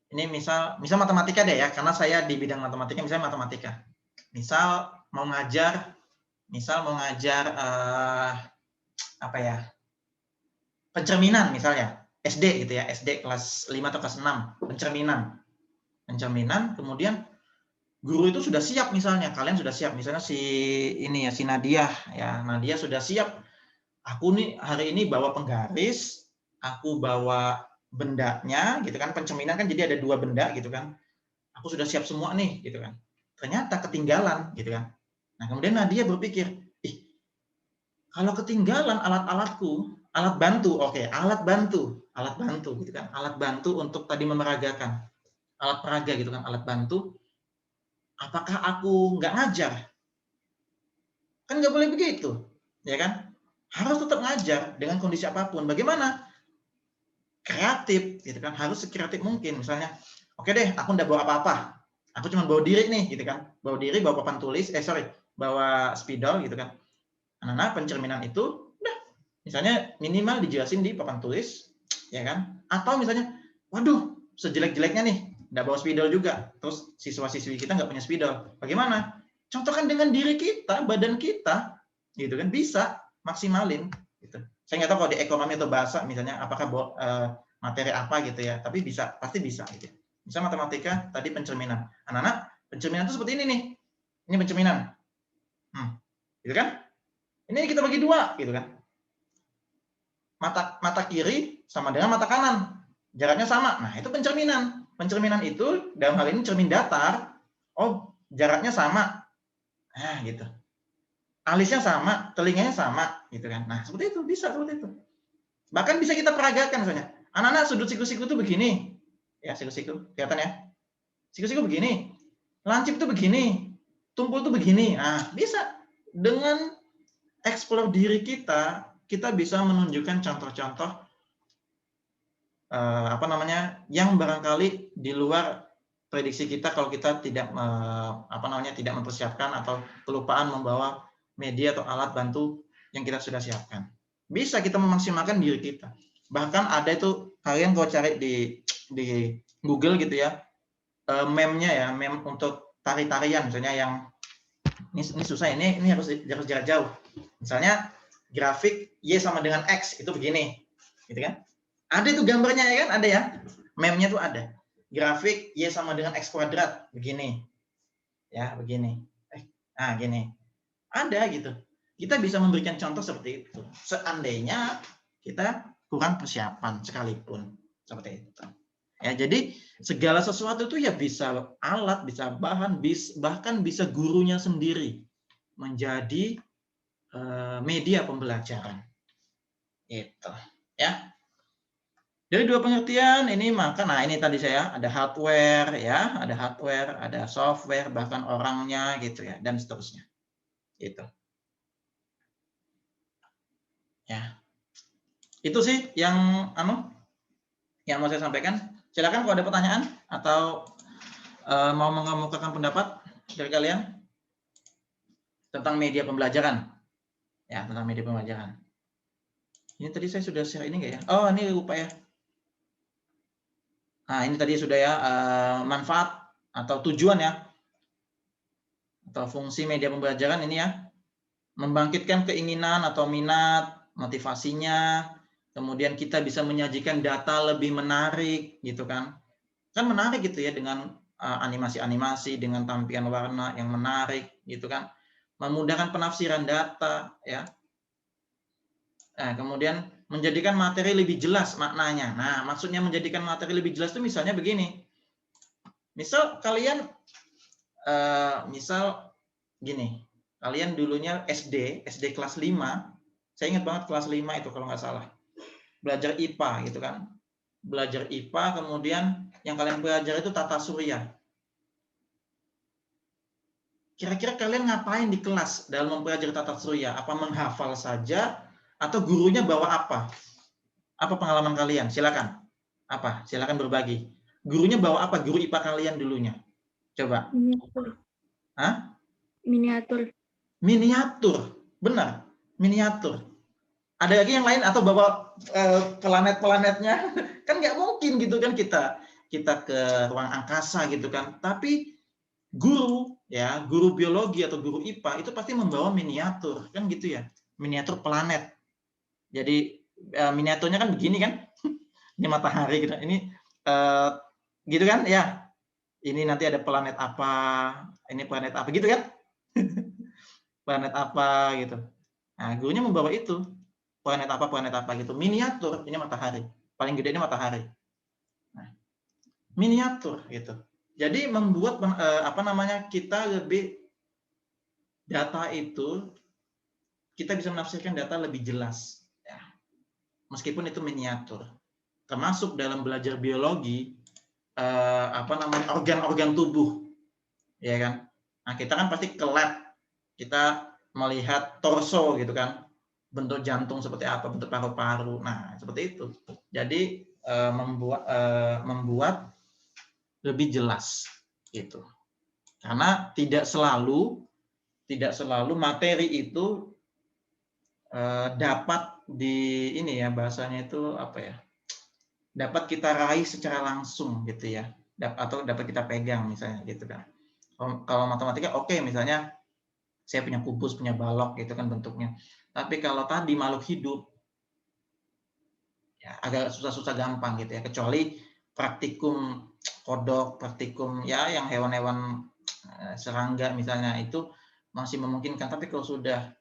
Ini misal matematika deh ya, karena saya di bidang matematika, misalnya matematika. Misal mau ngajar apa ya? Pencerminan misalnya, SD gitu ya, SD kelas 5 atau kelas 6, pencerminan, kemudian guru itu sudah siap misalnya, kalian sudah siap, misalnya si Nadia ya, Nadia sudah siap, aku nih hari ini bawa penggaris, aku bawa bendanya gitu kan, pencerminan kan jadi ada 2 benda gitu kan, aku sudah siap semua nih gitu kan, ternyata ketinggalan gitu kan. Nah kemudian Nadia berpikir, kalau ketinggalan alat-alatku, alat bantu gitu kan, alat bantu untuk tadi memeragakan, alat peraga gitu kan, alat bantu, apakah aku nggak ngajar? Kan nggak boleh begitu, ya kan? Harus tetap ngajar dengan kondisi apapun. Bagaimana? Kreatif, gitu kan? Harus sekreatif mungkin. Misalnya, oke deh, aku nggak bawa apa-apa, aku cuma bawa diri nih, gitu kan? Bawa diri, bawa papan tulis, bawa spidol, gitu kan? Anak-anak pencerminan itu misalnya minimal dijelasin di papan tulis, ya kan? Atau misalnya, waduh, sejelek-jeleknya nih, nggak bawa spidol juga. Terus siswa-siswi kita nggak punya spidol. Bagaimana? Contohkan dengan diri kita, badan kita, gitu kan? Bisa maksimalin. Gitu. Saya nggak tahu kalau di ekonomi atau bahasa, misalnya apakah materi apa gitu ya. Tapi bisa, pasti bisa. Gitu. Misalnya matematika, tadi pencerminan. Anak-anak, pencerminan itu seperti ini nih. Ini pencerminan. Gitu kan? Ini kita bagi 2, gitu kan? Mata kiri sama dengan mata kanan, jaraknya sama. Nah, itu pencerminan. Pencerminan itu dalam hal ini cermin datar. Oh, jaraknya sama. Nah, gitu. Alisnya sama, telinganya sama, gitu kan. Nah, seperti itu, bisa seperti itu. Bahkan bisa kita peragakan misalnya. Anak-anak sudut siku-siku itu begini. Ya, siku-siku, kelihatan ya? Siku-siku begini. Lancip itu begini. Tumpul itu begini. Nah, bisa. Dengan eksplor diri kita bisa menunjukkan contoh-contoh yang barangkali di luar prediksi kita kalau kita tidak tidak mempersiapkan atau kelupaan membawa media atau alat bantu yang kita sudah siapkan. Bisa kita memaksimalkan diri kita. Bahkan ada itu kalian kalau cari di Google gitu ya, meme-nya ya, meme untuk tari-tarian misalnya yang ini susah, ini harus jarak jauh. Misalnya grafik Y sama dengan X itu begini, gitu kan? Ada itu gambarnya ya kan? Ada ya, meme-nya tuh ada. Grafik Y sama dengan X kuadrat begini, ya begini. Nah, gini. Ada gitu. Kita bisa memberikan contoh seperti itu. Seandainya kita kurang persiapan sekalipun. Seperti itu. Ya, jadi segala sesuatu itu ya bisa alat, bisa bahan, bahkan bisa gurunya sendiri menjadi media pembelajaran. Itu, ya. Jadi dua pengertian ini maka, nah ini tadi saya ada hardware ya, ada software, bahkan orangnya gitu ya, dan seterusnya. Itu. Ya. Itu sih yang mau saya sampaikan. Silakan kalau ada pertanyaan atau mau mengemukakan pendapat dari kalian tentang media pembelajaran. Ya, tentang media pembelajaran. Ini tadi saya sudah share ini enggak ya? Oh, ini lupa ya. Nah, ini tadi sudah ya, manfaat atau tujuan ya, atau fungsi media pembelajaran ini ya, membangkitkan keinginan atau minat, motivasinya, kemudian kita bisa menyajikan data lebih menarik, gitu kan. Kan menarik gitu ya, dengan animasi-animasi, dengan tampilan warna yang menarik, gitu kan. Memudahkan penafsiran data, ya. Nah, kemudian menjadikan materi lebih jelas maknanya. Nah, maksudnya menjadikan materi lebih jelas itu misalnya begini. Misal kalian, misal gini, kalian dulunya SD kelas 5, saya ingat banget kelas 5 itu kalau nggak salah. Belajar IPA gitu kan. Belajar IPA, kemudian yang kalian belajar itu tata surya. Kira-kira kalian ngapain di kelas dalam mempelajari tata surya? Apa menghafal saja? Atau gurunya bawa apa? Apa pengalaman kalian? Silakan. Apa? Silakan berbagi. Gurunya bawa apa? Guru IPA kalian dulunya. Coba. Miniatur. Hah? Miniatur. Miniatur. Benar. Miniatur. Ada lagi yang lain atau bawa planet-planetnya? Kan nggak mungkin gitu kan kita ke ruang angkasa gitu kan. Tapi guru ya, guru biologi atau guru IPA itu pasti membawa miniatur kan gitu ya. Miniatur planet. Jadi miniaturnya kan begini kan, ini matahari gitu, ini gitu kan ya, ini nanti ada planet apa, ini planet apa gitu kan, planet apa gitu. Nah gurunya membawa itu, planet apa gitu, miniatur, ini matahari, paling gede ini matahari. Nah, miniatur gitu. Jadi membuat kita lebih, data itu kita bisa menafsirkan data lebih jelas. Meskipun itu miniatur, termasuk dalam belajar biologi, organ-organ tubuh, ya kan? Nah kita kan pasti ke lab, kita melihat torso gitu kan, bentuk jantung seperti apa, bentuk paru-paru, nah seperti itu. Jadi membuat lebih jelas gitu, karena tidak selalu materi itu dapat bahasanya itu apa ya, dapat kita raih secara langsung gitu ya, atau dapat kita pegang misalnya gitu kan. Kalau matematika oke, misalnya saya punya kubus, punya balok gitu kan bentuknya, tapi kalau tadi makhluk hidup ya agak susah gampang gitu ya, kecuali praktikum kodok, praktikum ya yang hewan-hewan serangga misalnya, itu masih memungkinkan. Tapi kalau sudah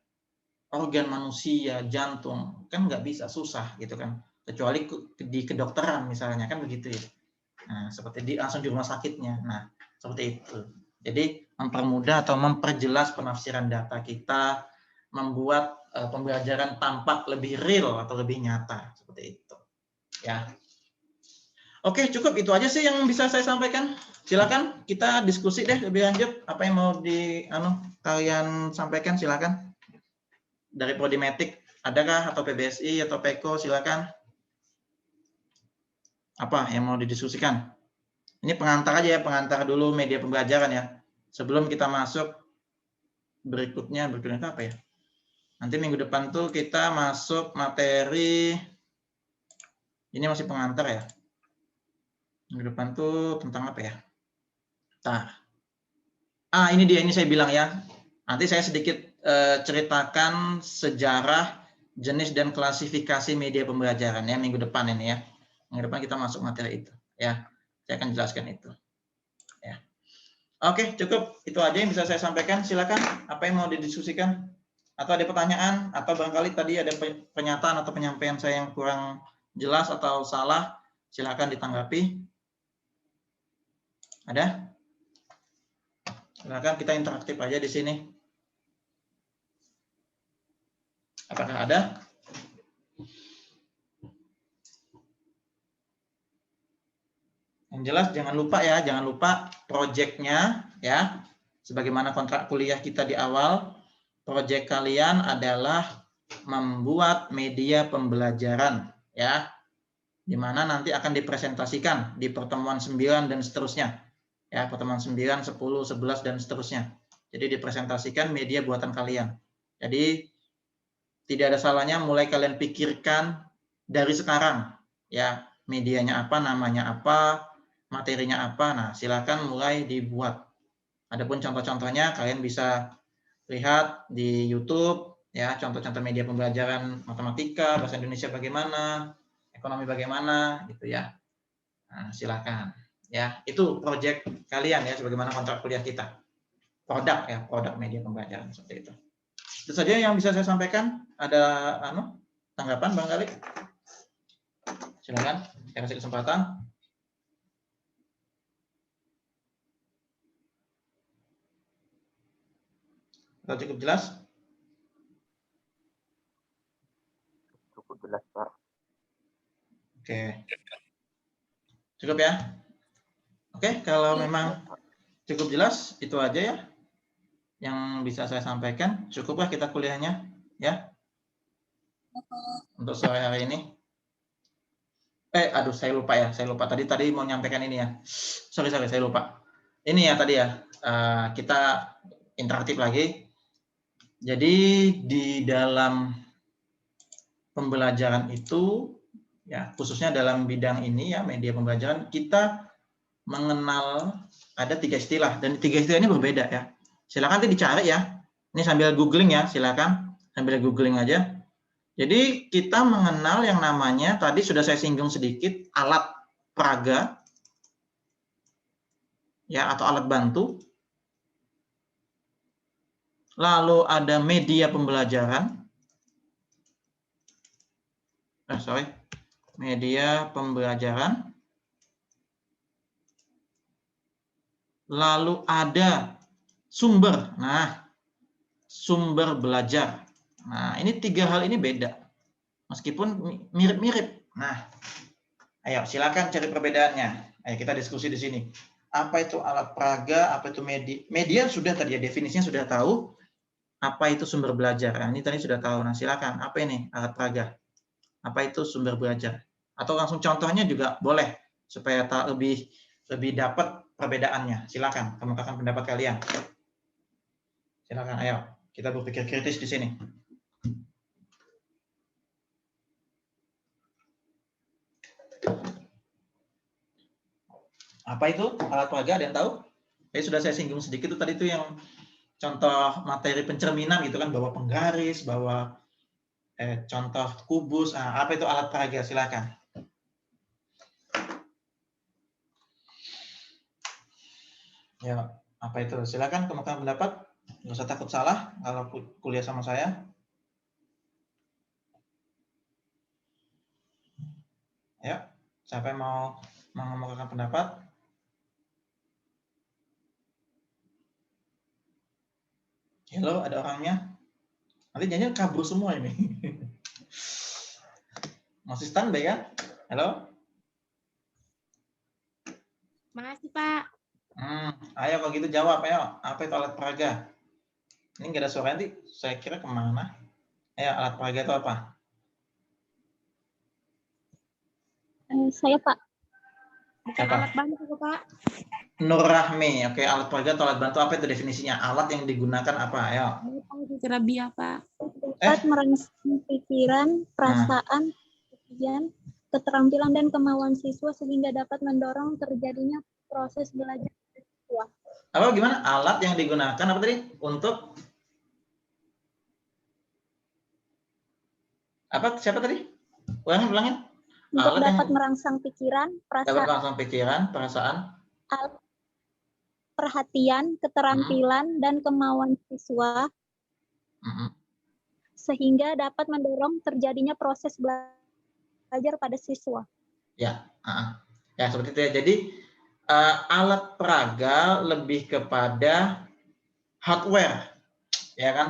organ manusia, jantung, kan nggak bisa, susah gitu kan. Kecuali di kedokteran misalnya, kan begitu ya. Nah, seperti langsung di rumah sakitnya. Nah, seperti itu. Jadi mempermudah atau memperjelas penafsiran data kita, membuat pembelajaran tampak lebih real atau lebih nyata, seperti itu. Ya. Oke, cukup itu aja sih yang bisa saya sampaikan. Silakan kita diskusi deh lebih lanjut. Apa yang mau kalian sampaikan, silakan. Dari Prodi Metik, adakah, atau PBSI atau PEKO, silakan. Apa yang mau didiskusikan? Ini pengantar aja ya, pengantar dulu media pembelajaran ya. Sebelum kita masuk berikutnya apa ya? Nanti minggu depan tuh kita masuk materi, ini masih pengantar ya. Minggu depan tuh tentang apa ya? Nah, ini dia, ini saya bilang ya. Nanti saya sedikit ceritakan sejarah, jenis dan klasifikasi media pembelajaran ya minggu depan ini ya. Minggu depan kita masuk materi itu ya. Saya akan jelaskan itu. Ya. Oke, cukup. Itu aja yang bisa saya sampaikan. Silakan. Apa yang mau didiskusikan? Atau ada pertanyaan? Atau barangkali tadi ada pernyataan atau penyampaian saya yang kurang jelas atau salah? Silakan ditanggapi. Ada? Silakan, kita interaktif aja di sini. Apakah ada? Yang jelas jangan lupa proyeknya ya. Sebagaimana kontrak kuliah kita di awal, proyek kalian adalah membuat media pembelajaran ya. Di mana nanti akan dipresentasikan di pertemuan 9 dan seterusnya. Ya, pertemuan 9, 10, 11 dan seterusnya. Jadi dipresentasikan media buatan kalian. Jadi tidak ada salahnya mulai kalian pikirkan dari sekarang ya, medianya apa, namanya apa, materinya apa. Nah, silakan mulai dibuat. Adapun contoh-contohnya kalian bisa lihat di YouTube ya, contoh-contoh media pembelajaran matematika, bahasa Indonesia bagaimana, ekonomi bagaimana gitu ya. Nah, silakan ya. Itu proyek kalian ya, sebagaimana kontrak kuliah kita. Produk ya, produk media pembelajaran seperti itu. Itu saja yang bisa saya sampaikan. Ada tanggapan Bang Galik? Silakan, saya kasih kesempatan. Atau cukup jelas? Cukup jelas, Pak. Oke. Cukup ya? Oke, kalau memang cukup jelas, itu aja ya yang bisa saya sampaikan. Cukuplah kita kuliahnya ya untuk sore hari ini. Aduh, saya lupa ya. Saya lupa tadi mau nyampaikan ini ya. Sorry, saya lupa. Ini ya tadi ya. Kita interaktif lagi. Jadi di dalam pembelajaran itu ya, khususnya dalam bidang ini ya, media pembelajaran, kita mengenal ada 3 istilah, dan 3 istilah ini berbeda ya. Silakan nanti dicari ya. Ini sambil googling ya, silakan sambil googling aja. Jadi kita mengenal yang namanya, tadi sudah saya singgung sedikit, alat peraga ya, atau alat bantu. Lalu ada media pembelajaran. Media pembelajaran. Lalu ada sumber. Nah, sumber belajar. Nah, ini 3 hal ini beda. Meskipun mirip-mirip. Nah, ayo silakan cari perbedaannya. Ayo kita diskusi di sini. Apa itu alat peraga, apa itu media? Media sudah tadi ya, definisinya sudah tahu. Apa itu sumber belajar? Nah, ini tadi sudah tahu. Nah, silakan. Apa ini alat peraga? Apa itu sumber belajar? Atau langsung contohnya juga boleh supaya lebih dapat perbedaannya. Silakan kemukakan pendapat kalian. Silakan, ayo kita berpikir kritis di sini. Apa itu alat peraga? Ada yang tahu? Sudah saya singgung sedikit itu tadi itu yang contoh materi pencerminan gitu kan, bawa penggaris, bawa contoh kubus. Nah, apa itu alat peraga? Silakan. Ya, apa itu? Silakan kemukakan pendapat. Nggak usah takut salah kalau kuliah sama saya. Ya, siapa yang mau mengemukakan pendapat? Halo, ada orangnya? Nanti jangan kabur semua ini. Masih standby kan? Halo? Makasih, Pak. Ayo kalau gitu jawab, ayo. Apa itu alat peraga? Ini nggak ada suara nanti. Saya kira kemana? Ayo, alat peraga itu apa? Saya, Pak. Bukan Apa? alat bantu, Pak. Nur Rahmi. Oke, alat peraga atau alat bantu, apa itu definisinya? Alat yang digunakan apa? Ayo. Terabia, Pak. Dapat merangsang pikiran, perasaan, keterampilan dan kemauan siswa sehingga dapat mendorong terjadinya proses belajar siswa. Apa gimana? Alat yang digunakan apa tadi? Untuk apa? Siapa tadi? Ulangin. Untuk dapat merangsang pikiran, dapat merangsang pikiran, perasaan. perhatian, keterampilan, dan kemauan siswa sehingga dapat mendorong terjadinya proses belajar pada siswa. Ya, ya seperti itu ya. Jadi alat peraga lebih kepada hardware, ya kan?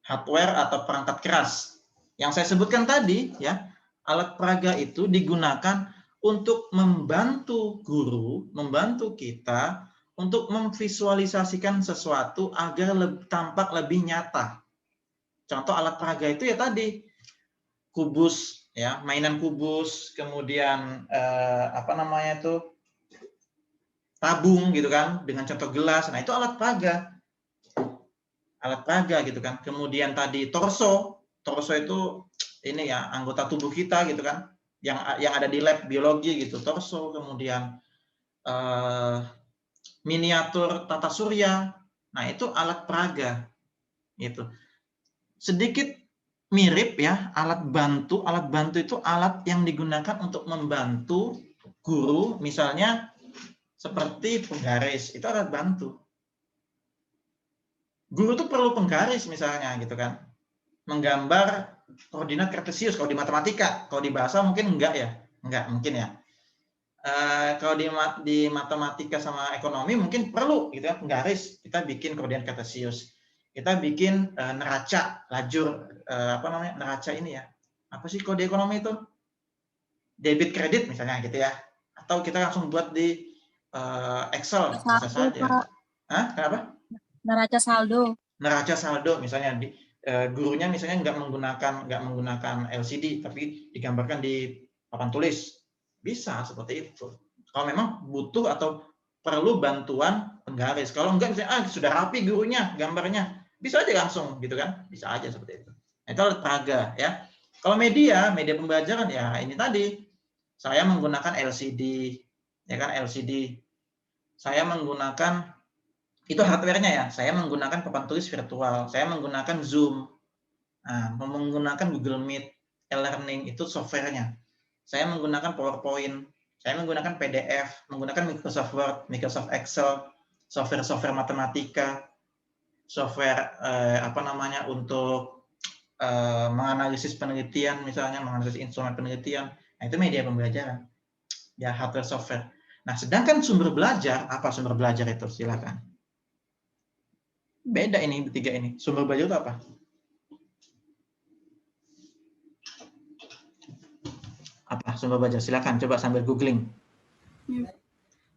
Hardware atau perangkat keras. Yang saya sebutkan tadi, ya, alat peraga itu digunakan untuk membantu guru, membantu kita untuk memvisualisasikan sesuatu agar tampak lebih nyata. Contoh alat peraga itu ya tadi, kubus, ya, mainan kubus, kemudian apa namanya itu, tabung gitu kan, dengan contoh gelas. Nah itu alat peraga gitu kan. Kemudian tadi torso itu ini ya, anggota tubuh kita gitu kan, yang ada di lab biologi gitu, torso. Kemudian miniatur tata surya. Nah itu alat peraga gitu. Sedikit mirip ya, alat bantu itu alat yang digunakan untuk membantu guru, misalnya seperti penggaris, itu alat bantu. Guru tuh perlu penggaris misalnya gitu kan, menggambar koordinat kartesius kalau di matematika. Kalau di bahasa mungkin enggak ya, enggak mungkin ya. Kalau di matematika sama ekonomi mungkin perlu gitu ya, penggaris. Kita bikin koordinat kartesius, kita bikin neraca lajur, apa namanya, neraca ini ya, apa sih kalau di ekonomi itu, debit kredit misalnya gitu ya, atau kita langsung buat di Excel bisa saja. Hah? Kenapa? Neraca saldo Misalnya gurunya misalnya nggak menggunakan LCD tapi digambarkan di papan tulis, bisa seperti itu kalau memang butuh atau perlu bantuan penggaris. Kalau enggak misalnya sudah rapi gurunya gambarnya, bisa aja langsung gitu kan, bisa aja seperti itu. Nah, itu alat peraga ya. Kalau media pembelajaran ya ini tadi, saya menggunakan LCD ya kan, LCD saya menggunakan itu hardware-nya ya, saya menggunakan papan tulis virtual, saya menggunakan Zoom, menggunakan Google Meet, e-learning itu software-nya. Saya menggunakan PowerPoint, saya menggunakan PDF, menggunakan Microsoft Word, Microsoft Excel, software-software matematika, software apa namanya untuk menganalisis penelitian, misalnya menganalisis instrumen penelitian. Nah, itu media pembelajaran. Ya, hardware software. Nah, sedangkan sumber belajar, apa sumber belajar itu? Silakan. Beda ini bertiga ini. Sumber belajar itu apa? Apa sumber belajar? Silakan coba sambil googling.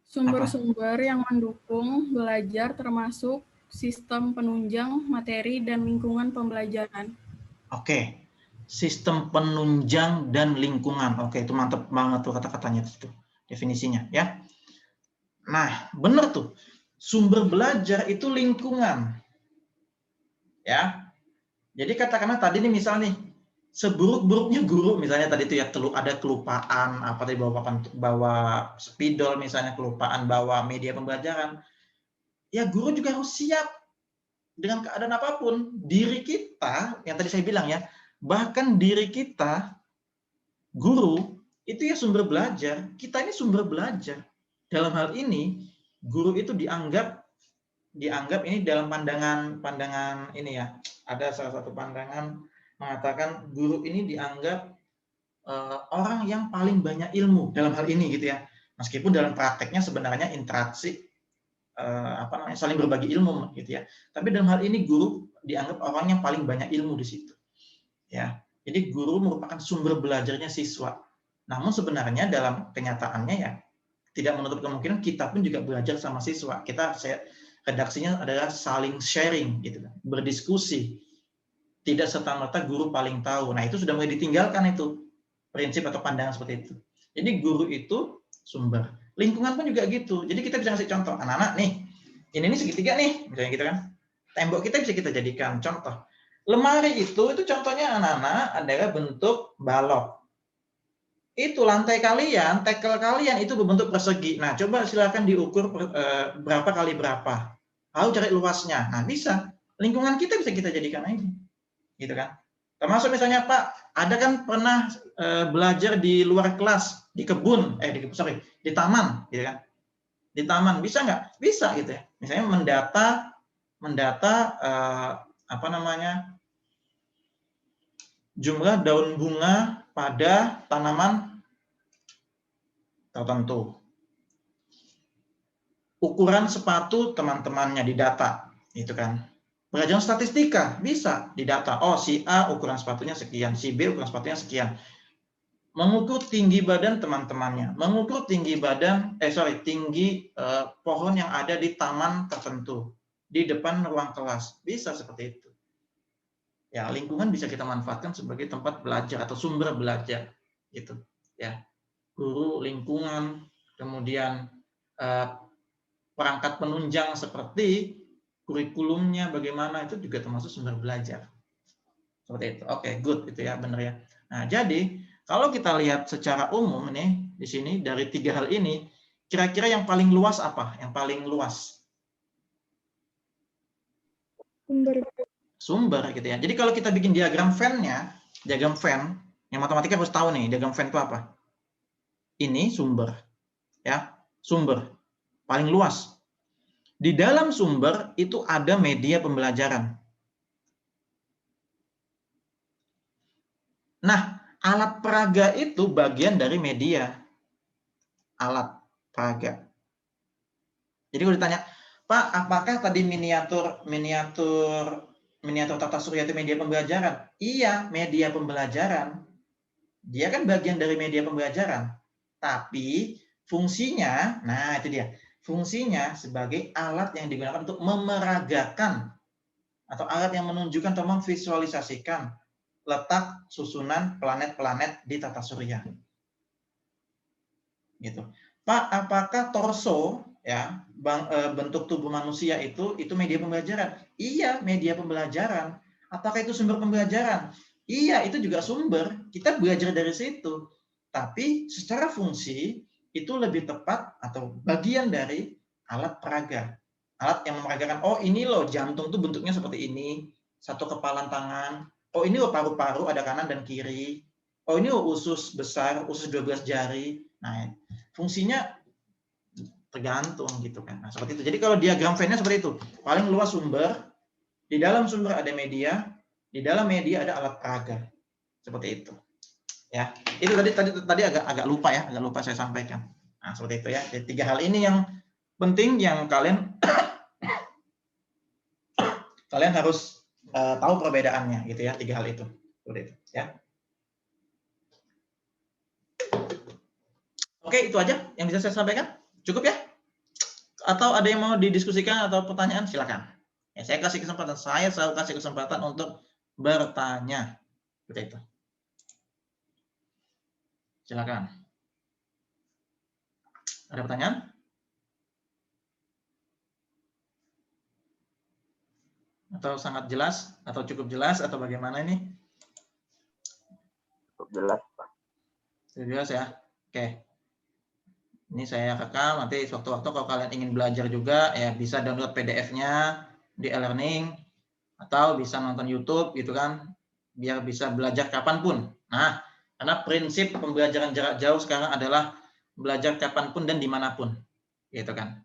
Sumber-sumber yang mendukung belajar termasuk sistem penunjang, materi, dan lingkungan pembelajaran. Oke. Sistem penunjang dan lingkungan. Oke, itu mantap banget tuh kata-katanya itu. Definisinya ya. Nah, benar tuh. Sumber belajar itu lingkungan. Ya. Jadi katakanlah tadi nih misal nih, seburuk-buruknya guru misalnya tadi itu ya, ada kelupaan apa tadi, bawa spidol misalnya, kelupaan bawa media pembelajaran. Ya guru juga harus siap dengan keadaan apapun. Diri kita, yang tadi saya bilang ya, bahkan diri kita, guru, itu ya sumber belajar. Kita ini sumber belajar. Dalam hal ini, guru itu dianggap ini dalam pandangan ini ya, ada salah satu pandangan mengatakan guru ini dianggap orang yang paling banyak ilmu dalam hal ini gitu ya. Meskipun dalam prakteknya sebenarnya interaksi apa namanya, saling berbagi ilmu gitu ya. Tapi dalam hal ini guru dianggap orang yang paling banyak ilmu di situ. Ya. Jadi guru merupakan sumber belajarnya siswa. Namun sebenarnya dalam kenyataannya ya tidak menutup kemungkinan kita pun juga belajar sama siswa. Redaksinya adalah saling sharing gitu kan, berdiskusi. Tidak serta-merta guru paling tahu. Nah, itu sudah mulai ditinggalkan itu prinsip atau pandangan seperti itu. Jadi guru itu sumber. Lingkungan pun juga gitu. Jadi kita bisa kasih contoh, anak-anak nih, ini segitiga nih, misalnya gitu kan. Tembok kita bisa kita jadikan contoh. Lemari itu contohnya anak-anak adalah bentuk balok. Itu lantai kalian, tekel kalian itu berbentuk persegi. Nah, coba silakan diukur berapa kali berapa. Lalu cari luasnya. Nah, bisa. Lingkungan kita bisa kita jadikan ini. Gitu kan. Termasuk misalnya Pak, ada kan pernah belajar di luar kelas, di kebun, di taman, gitu kan. Di di taman, bisa nggak? Bisa gitu ya. Misalnya mendata apa namanya, jumlah daun bunga pada tanaman tertentu. Ukuran sepatu teman-temannya didata, gitu kan. Pelajaran statistika bisa didata. Oh, si A ukuran sepatunya sekian, si B ukuran sepatunya sekian. Mengukur tinggi badan teman-temannya, mengukur tinggi badan, tinggi pohon yang ada di taman tertentu, di depan ruang kelas, bisa seperti itu. Ya, lingkungan bisa kita manfaatkan sebagai tempat belajar atau sumber belajar, gitu. Ya, guru, lingkungan, kemudian perangkat penunjang seperti kurikulumnya bagaimana, itu juga termasuk sumber belajar. Seperti itu. Oke, good itu ya, benar ya. Nah, jadi kalau kita lihat secara umum nih di sini dari 3 hal ini, kira-kira yang paling luas apa? Yang paling luas? Sumber gitu ya. Jadi kalau kita bikin diagram Venn-nya, diagram Venn, yang matematika harus tahu nih, diagram Venn itu apa? Ini sumber. Ya, sumber. Paling luas. Di dalam sumber itu ada media pembelajaran. Nah, alat peraga itu bagian dari media. Alat peraga. Jadi kalau ditanya, Pak, apakah tadi miniatur tata surya itu media pembelajaran? Iya, media pembelajaran. Dia kan bagian dari media pembelajaran. Tapi fungsinya, nah itu dia. Fungsinya sebagai alat yang digunakan untuk memeragakan atau alat yang menunjukkan atau memvisualisasikan letak susunan planet-planet di tata surya. Gitu. Pak, apakah torso ya bentuk tubuh manusia itu media pembelajaran? Iya, media pembelajaran. Apakah itu sumber pembelajaran? Iya, itu juga sumber. Kita belajar dari situ. Tapi secara fungsi itu lebih tepat atau bagian dari alat peraga. Alat yang memeragakan, oh ini loh jantung tuh bentuknya seperti ini, satu kepalan tangan. Oh ini loh paru-paru ada kanan dan kiri. Oh ini loh usus besar, usus 12 jari. Nah, fungsinya tergantung gitu kan. Nah, seperti itu. Jadi kalau diagram Venn-nya seperti itu. Paling luas sumber, di dalam sumber ada media, di dalam media ada alat peraga. Seperti itu. Ya. Itu tadi agak lupa ya, agak lupa saya sampaikan. Nah, seperti itu ya. Jadi 3 hal ini yang penting yang kalian harus tahu perbedaannya gitu ya, 3 hal itu. Seperti itu ya. Oke, itu aja yang bisa saya sampaikan. Cukup ya? Atau ada yang mau didiskusikan atau pertanyaan? Silakan. Ya, saya kasih kesempatan. Saya selalu kasih kesempatan untuk bertanya. Seperti itu. Silakan. Ada pertanyaan? Atau sangat jelas? Atau cukup jelas? Atau bagaimana ini? Cukup jelas, Pak. Cukup jelas ya? Oke. Ini saya rekam, nanti sewaktu-waktu kalau kalian ingin belajar juga, ya bisa download PDF-nya di e-learning, atau bisa nonton YouTube gitu kan, biar bisa belajar kapanpun. Nah, karena prinsip pembelajaran jarak jauh sekarang adalah belajar kapanpun dan dimanapun, gitu kan.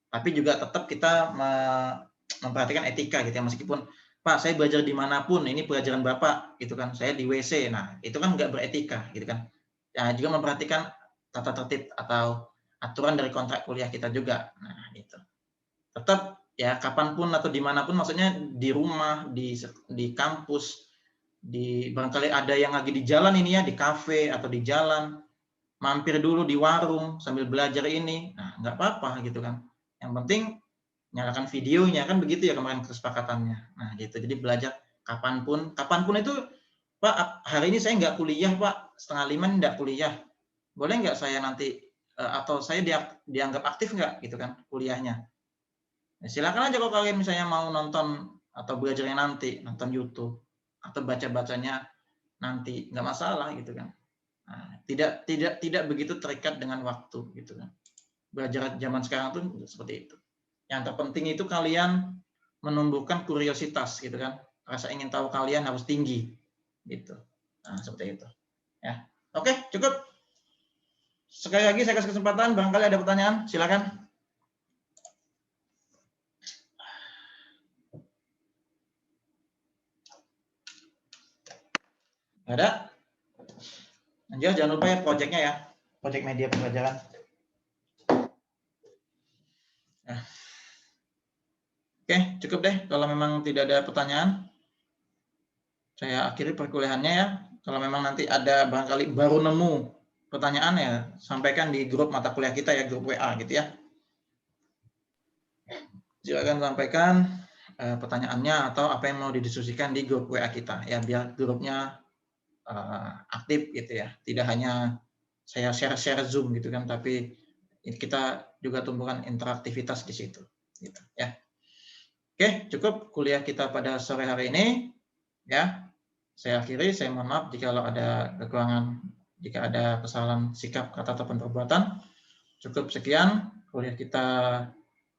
Tapi juga tetap kita memperhatikan etika gitu ya, meskipun Pak saya belajar dimanapun, ini pelajaran Bapak gitu kan, saya di WC, nah itu kan nggak beretika gitu kan. Ya, juga memperhatikan tata tertib atau aturan dari kontrak kuliah kita juga. Nah, gitu. Tetap ya kapanpun atau dimanapun, maksudnya di rumah, di kampus, barangkali ada yang lagi di jalan ini ya, di kafe atau di jalan, mampir dulu di warung sambil belajar ini, nah nggak apa-apa gitu kan. Yang penting nyalakan videonya kan begitu ya kemarin kesepakatannya. Nah gitu, jadi belajar kapanpun itu Pak hari ini saya nggak kuliah Pak, 4:30 nggak kuliah. Boleh nggak saya nanti atau saya dianggap aktif nggak gitu kan kuliahnya? Nah, silakan aja kalau kalian misalnya mau nonton atau belajarnya nanti, nonton YouTube atau baca-bacanya nanti, nggak masalah gitu kan. Nah, tidak begitu terikat dengan waktu gitu kan. Belajar zaman sekarang tuh seperti itu. Yang terpenting itu kalian menumbuhkan kuriositas gitu kan. Rasa ingin tahu kalian harus tinggi gitu. Nah, seperti itu. Ya. Oke, cukup. Sekali lagi saya kasih kesempatan, barangkali ada pertanyaan, silakan. Nggak ada? Lanjut, jangan lupa ya proyeknya ya. Proyek media pembelajaran. Nah. Oke, cukup deh. Kalau memang tidak ada pertanyaan, saya akhiri perkuliahannya ya. Kalau memang nanti ada barangkali baru nemu pertanyaan ya, sampaikan di grup mata kuliah kita ya, grup WA gitu ya. Silakan sampaikan pertanyaannya atau apa yang mau didiskusikan di grup WA kita ya, biar grupnya aktif gitu ya. Tidak hanya saya share-share Zoom gitu kan, tapi kita juga tumbuhkan interaktivitas di situ gitu ya. Oke, cukup kuliah kita pada sore hari ini ya. Saya akhiri, saya mohon maaf jika ada kekurangan, jika ada kesalahan sikap, kata ataupun perbuatan. Cukup sekian kuliah kita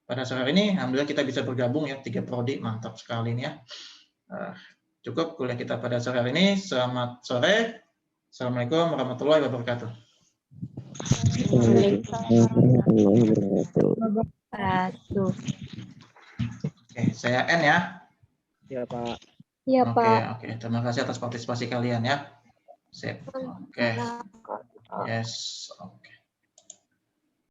pada sore hari ini. Alhamdulillah kita bisa bergabung ya, 3 prodi, mantap sekali ini ya. Cukup kuliah kita pada sore hari ini. Selamat sore. Assalamualaikum warahmatullahi wabarakatuh. Oke, saya N ya. Ya, Pak. Iya, Pak. Oke. Terima kasih atas partisipasi kalian ya. Sip. Oke. Yes. Oke.